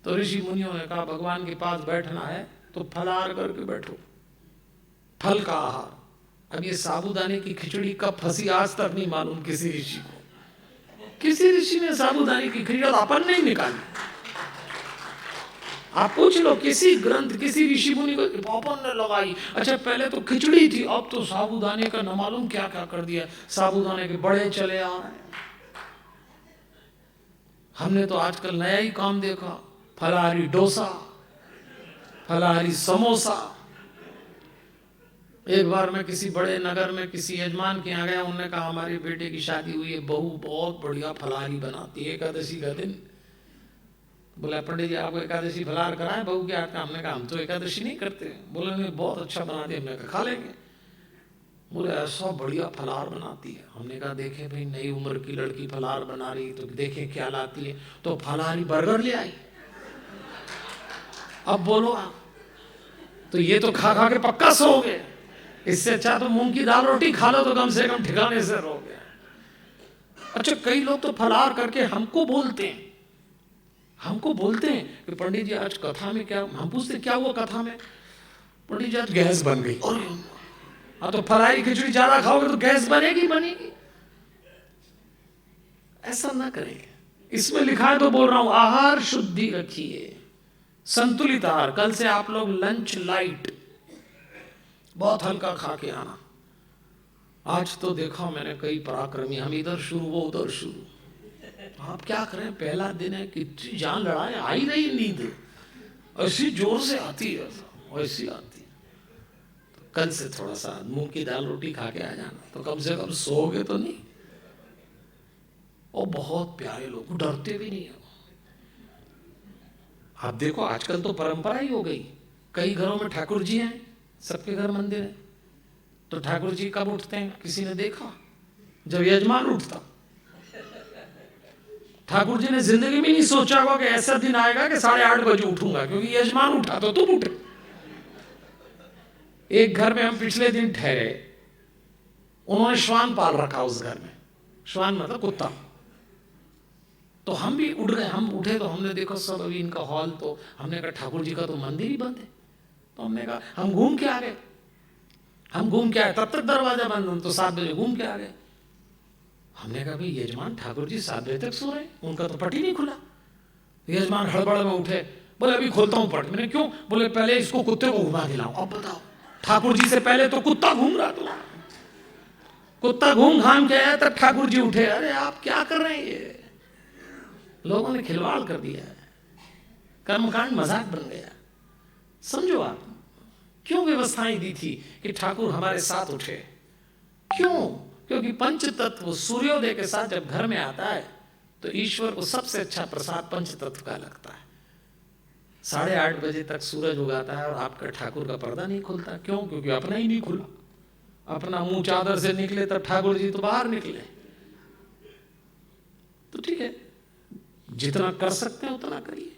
तो ऋषि मुनियों ने कहा भगवान के पास बैठना है तो फलाहार करके बैठो, फल का आहार। अब ये साबूदाने की खिचड़ी कब फंसी आज तक नहीं मालूम किसी ऋषि को। किसी ऋषि ने साबूदाने की खिचड़ी अपन नहीं निकाली। आप पूछ लो किसी ग्रंथ किसी ऋषि मुनि को पापन ने लगाई, अच्छा पहले तो खिचड़ी थी, अब तो साबूदाने का न मालूम क्या क्या कर दिया, साबूदाने के बड़े चले आ रहे हैं। हमने तो आजकल नया ही काम देखा, फलाहारी डोसा, फलाहारी समोसा। एक बार मैं किसी बड़े नगर में किसी यजमान के यहाँ गया, उन्होंने कहा हमारी बेटे की शादी हुई है, बहू बहुत बढ़िया फलाहारी बनाती है एकादशी का दिन। बोला पंडित जी आपको एकादशी फलाहार कराए बहू के हाथ का? हमने कहा हम तो एकादशी नहीं करते। बोले नहीं बहुत अच्छा बनाती है। हमने कहा खा लेंगे। बोले ऐसा बढ़िया फलाहार बनाती है। हमने कहा देखे भाई नई उम्र की लड़की फलाहार बना रही तो देखे क्या लाती है, तो फलाहारी बर्गर ले आई। अब बोलो आप, तो ये तो खा खा के पक्का सो गए, इससे अच्छा तो मूंग की दाल रोटी खा लो तो कम से कम ठिकाने से रहोगे। अच्छा कई लोग तो फलाहार करके हमको बोलते हैं कि पंडित जी आज कथा में क्या, हम पूछते क्या हुआ कथा में, पंडित जी आज गैस बन गई। हाँ तो फलाहारी खिचड़ी ज्यादा खाओगे तो गैस बनेगी। ऐसा ना करें। इसमें लिखा है तो बोल रहा हूं, आहार शुद्धि रखिए, संतुलित आहार। कल से आप लोग लंच लाइट बहुत हल्का खा के आना। आज तो देखा मैंने कई पराक्रमी, हम इधर शुरू वो उधर शुरू। आप क्या करें, पहला दिन है, कितनी जान लड़ाए, आई नहीं नींद, ऐसी जोर से आती है, ऐसी आती है। तो कल से थोड़ा सा मूंग की दाल रोटी खा के आ जाना, तो कम से कम सोओगे तो नहीं। और बहुत प्यारे लोग, डरते भी नहीं है। आप देखो आजकल तो परंपरा ही हो गई, कई घरों में ठाकुर जी हैं, सबके घर मंदिर है, तो ठाकुर जी कब उठते हैं किसी ने देखा? जब यजमान उठता। ठाकुर जी ने जिंदगी में नहीं सोचा होगा कि ऐसा दिन आएगा कि 8:30 बजे उठूंगा, क्योंकि यजमान उठा तो तुम उठे। एक घर में हम पिछले दिन ठहरे, उन्होंने श्वान पाल रखा उस घर में, श्वान मतलब कुत्ता। तो हम भी उठ गए, हम उठे तो हमने देखो सब अभी इनका हॉल, तो हमने कहा ठाकुर जी का तो मंदिर ही बंद है। तो हमने कहा हम घूम के आ गए, तब तक दरवाजा बंद, तो 7 बजे घूम के आ गए। हमने कहा भाई यजमान ठाकुर जी 7 बजे तक सो रहे, उनका तो पट ही नहीं खुला। यजमान हड़बड़ में उठे, बोले अभी खोलता हूँ पट। मैंने क्यों? बोले पहले इसको कुत्ते को घुमा दिलाऊं। अब बताओ, ठाकुर जी से पहले तो कुत्ता घूम रहा था, कुत्ता घूम घाम के आया तब ठाकुर जी उठे। अरे आप क्या कर रहे हैं, ये लोगों ने खिलवाड़ कर दिया है, कर्मकांड मजाक बन गया। समझो आप क्यों व्यवस्थाएं दी थी कि ठाकुर हमारे साथ उठे, क्यों? क्योंकि पंच तत्व सूर्योदय के साथ जब घर में आता है तो ईश्वर को सबसे अच्छा प्रसाद पंच तत्व का लगता है। 8:30 बजे तक सूरज उगाता है और आपका ठाकुर का पर्दा नहीं खुलता। क्यों? क्योंकि अपना ही नहीं खुला। अपना मुंह चादर से निकले तब ठाकुर जी तो बाहर निकले। तो ठीक है, जितना कर सकते हैं उतना करिए।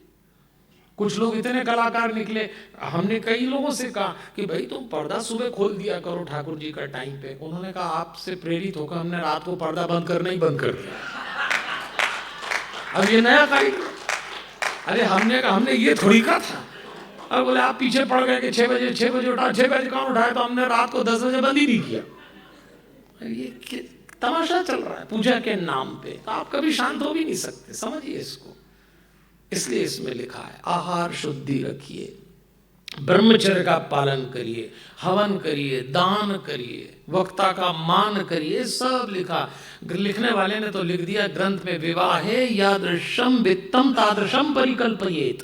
कुछ लोग इतने कलाकार निकले, हमने कई लोगों से कहा कि भाई तुम पर्दा सुबह खोल दिया करो ठाकुर जी का टाइम पे। उन्होंने कहा आपसे प्रेरित होकर हमने रात को पर्दा बंद करना ही बंद कर दिया। अब ये नया कार्यक्रम, अरे हमने कहा हमने ये थोड़ी कहा था। और बोले आप पीछे पड़ गए कि 6 बजे उठा। 6 बजे कौन उठाया? तो हमने रात को 10 बजे बंद ही नहीं किया। ये तमाशा चल रहा है पूजा के नाम पे, तो आप कभी शांत हो भी नहीं सकते, समझिए इसको। इसलिए इसमें लिखा है आहार शुद्धि रखिए, ब्रह्मचर्य का पालन करिए, हवन करिए, दान करिए, वक्ता का मान करिए, सब लिखा। लिखने वाले ने तो लिख दिया ग्रंथ में, विवाहे यादृशम वित्तम तादृशम परिकल्पयेत।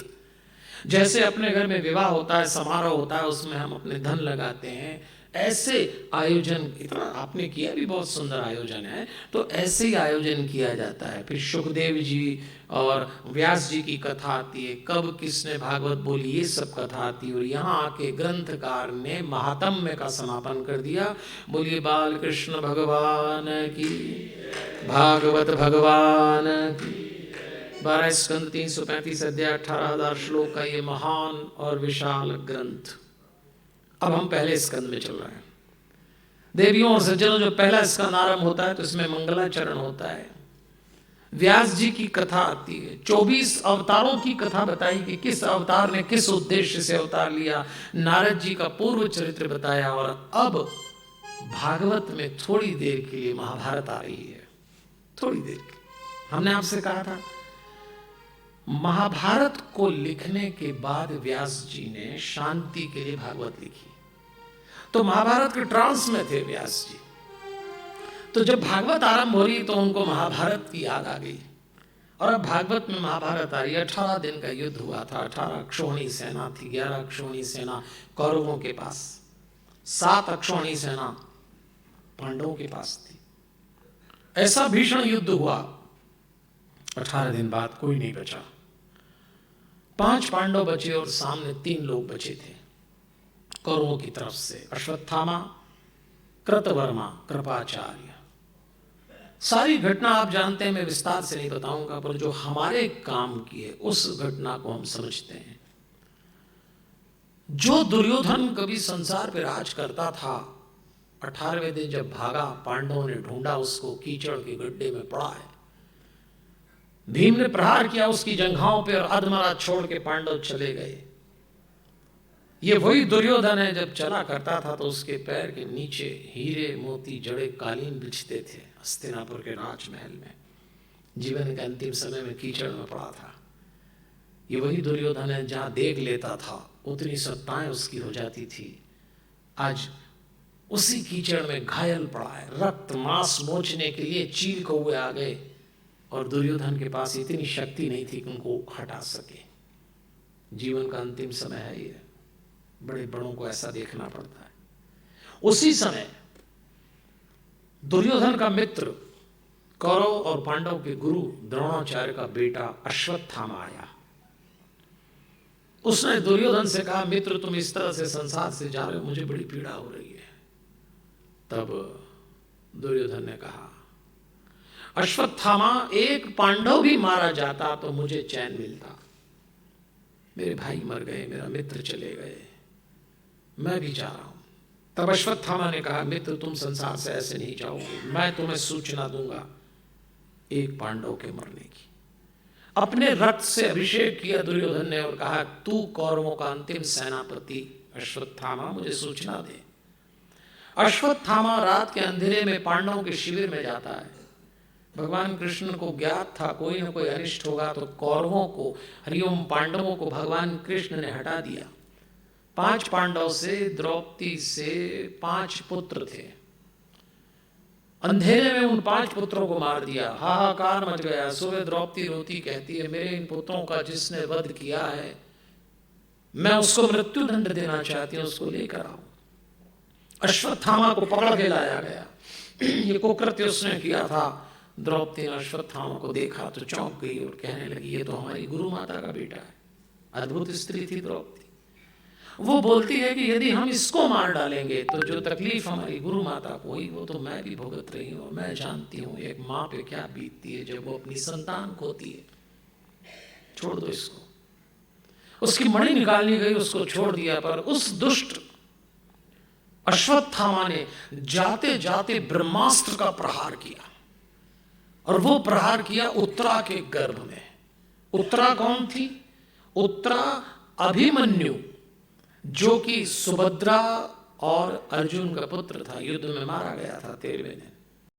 जैसे अपने घर में विवाह होता है, समारोह होता है, उसमें हम अपने धन लगाते हैं, ऐसे आयोजन, इतना आपने किया भी बहुत सुंदर आयोजन है, तो ऐसे ही आयोजन किया जाता है। फिर सुखदेव जी और व्यास जी की कथा आती है, कब किसने भागवत बोली, ये सब कथा आती है। और यहाँ आके ग्रंथकार ने महात्म्य का समापन कर दिया। बोलिए बाल कृष्ण भगवान की, भागवत भगवान की। 12 स्कंद 335 अध्याय 18,000 श्लोक का ये महान और विशाल ग्रंथ। अब हम पहले स्कंद में चल रहे हैं। देवियों और सज्जनों, जो पहला स्कंद आरंभ होता है तो इसमें मंगलाचरण होता है। व्यास जी की कथा आती है, 24 अवतारों की कथा बताई कि किस अवतार ने किस उद्देश्य से अवतार लिया। नारद जी का पूर्व चरित्र बताया। और अब भागवत में थोड़ी देर के लिए महाभारत आ रही है, थोड़ी देर की। हमने आपसे कहा था महाभारत को लिखने के बाद व्यास जी ने शांति के लिए भागवत लिखी। तो महाभारत के ट्रांस में थे व्यास जी। तो जब भागवत आरंभ हो रही तो उनको महाभारत की याद आ गई, और अब भागवत में महाभारत आ रही। 18 दिन का युद्ध हुआ था। 18 अक्षौहिणी सेना थी। 11 अक्षौहिणी सेना कौरवों के पास, 7 अक्षौहिणी सेना पांडवों के पास थी। ऐसा भीषण युद्ध हुआ। 18 दिन बाद कोई नहीं बचा। 5 पांडव बचे और सामने 3 लोग बचे थे कौरवों की तरफ से, अश्वत्थामा, कृतवर्मा, कृपाचार्य। सारी घटना आप जानते हैं, मैं विस्तार से नहीं बताऊंगा, पर जो हमारे काम की है उस घटना को हम समझते हैं। जो दुर्योधन कभी संसार पे राज करता था, 18वें दिन जब भागा, पांडवों ने ढूंढा उसको, कीचड़ के गड्ढे में पड़ा है। भीम ने प्रहार किया उसकी जंघाओं पे और अधमरा छोड़ के पांडव चले गए। ये वही दुर्योधन है, जब चला करता था तो उसके पैर के नीचे हीरे मोती जड़े कालीन बिछते थे हस्तिनापुर के राजमहल में। जीवन के अंतिम समय में कीचड़ में पड़ा था। ये वही दुर्योधन है, जहां देख लेता था उतनी सत्ताएं उसकी हो जाती थी। आज उसी कीचड़ में घायल पड़ा है। रक्त मांस नोचने के लिए चील कौवे आ गए और दुर्योधन के पास इतनी शक्ति नहीं थी कि उनको हटा सके। जीवन का अंतिम समय है ये, बड़े बड़ों को ऐसा देखना पड़ता है। उसी समय दुर्योधन का मित्र, कौरव और पांडव के गुरु द्रोणाचार्य का बेटा अश्वत्थामा आया। उसने दुर्योधन से कहा, मित्र तुम इस तरह से संसार से जा रहे हो, मुझे बड़ी पीड़ा हो रही है। तब दुर्योधन ने कहा, अश्वत्थामा, एक पांडव भी मारा जाता तो मुझे चैन मिलता। मेरे भाई मर गए, मेरा मित्र चले गए, मैं भी जा रहा हूं। तब अश्वत्थामा ने कहा, मित्र तुम संसार से ऐसे नहीं जाओगे, मैं तुम्हें सूचना दूंगा एक पांडव के मरने की। अपने रक्त से अभिषेक किया दुर्योधन ने और कहा, तू कौरवों का अंतिम सेनापति अश्वत्थामा, मुझे सूचना दे। अश्वत्थामा रात के अंधेरे में पांडवों के शिविर में जाता है। भगवान कृष्ण को ज्ञात था कोई न कोई अनिष्ट होगा, तो कौरवों को, हरिओम पांडवों को भगवान कृष्ण ने हटा दिया। 5 पांडव से, द्रौपदी से 5 पुत्र थे। अंधेरे में उन 5 पुत्रों को मार दिया। हाहाकार मच गया। सुबह द्रौपदी रोती कहती है, मेरे इन पुत्रों का जिसने वध किया है, मैं उसको मृत्यु दंड देना चाहती हूं, उसको लेकर आओ। अश्वत्थामा को पकड़ के लाया गया। ये कुकृत्य उसने किया था। द्रौपदी ने अश्वत्थामा को देखा तो चौंक गई और कहने लगी, ये तो हमारी गुरु माता का बेटा है। अद्भुत स्त्री थी द्रौपदी। वो बोलती है कि यदि हम इसको मार डालेंगे तो जो तकलीफ हमारी गुरु माता को हुई वो तो मैं भी भुगत रही हूँ। मैं जानती हूँ एक माँ पे क्या बीतती है जब वो अपनी संतान खोती है। छोड़ दो इसको। उसकी मणि निकालनी गई, उसको छोड़ दिया, पर उस दुष्ट अश्वत्थामा ने जाते जाते ब्रह्मास्त्र का प्रहार किया, और वो प्रहार किया उत्तरा के गर्भ में। उत्तरा कौन थी? उत्तरा अभिमन्यु, जो कि सुभद्रा और अर्जुन का पुत्र था, युद्ध में मारा गया था 13वें दिन।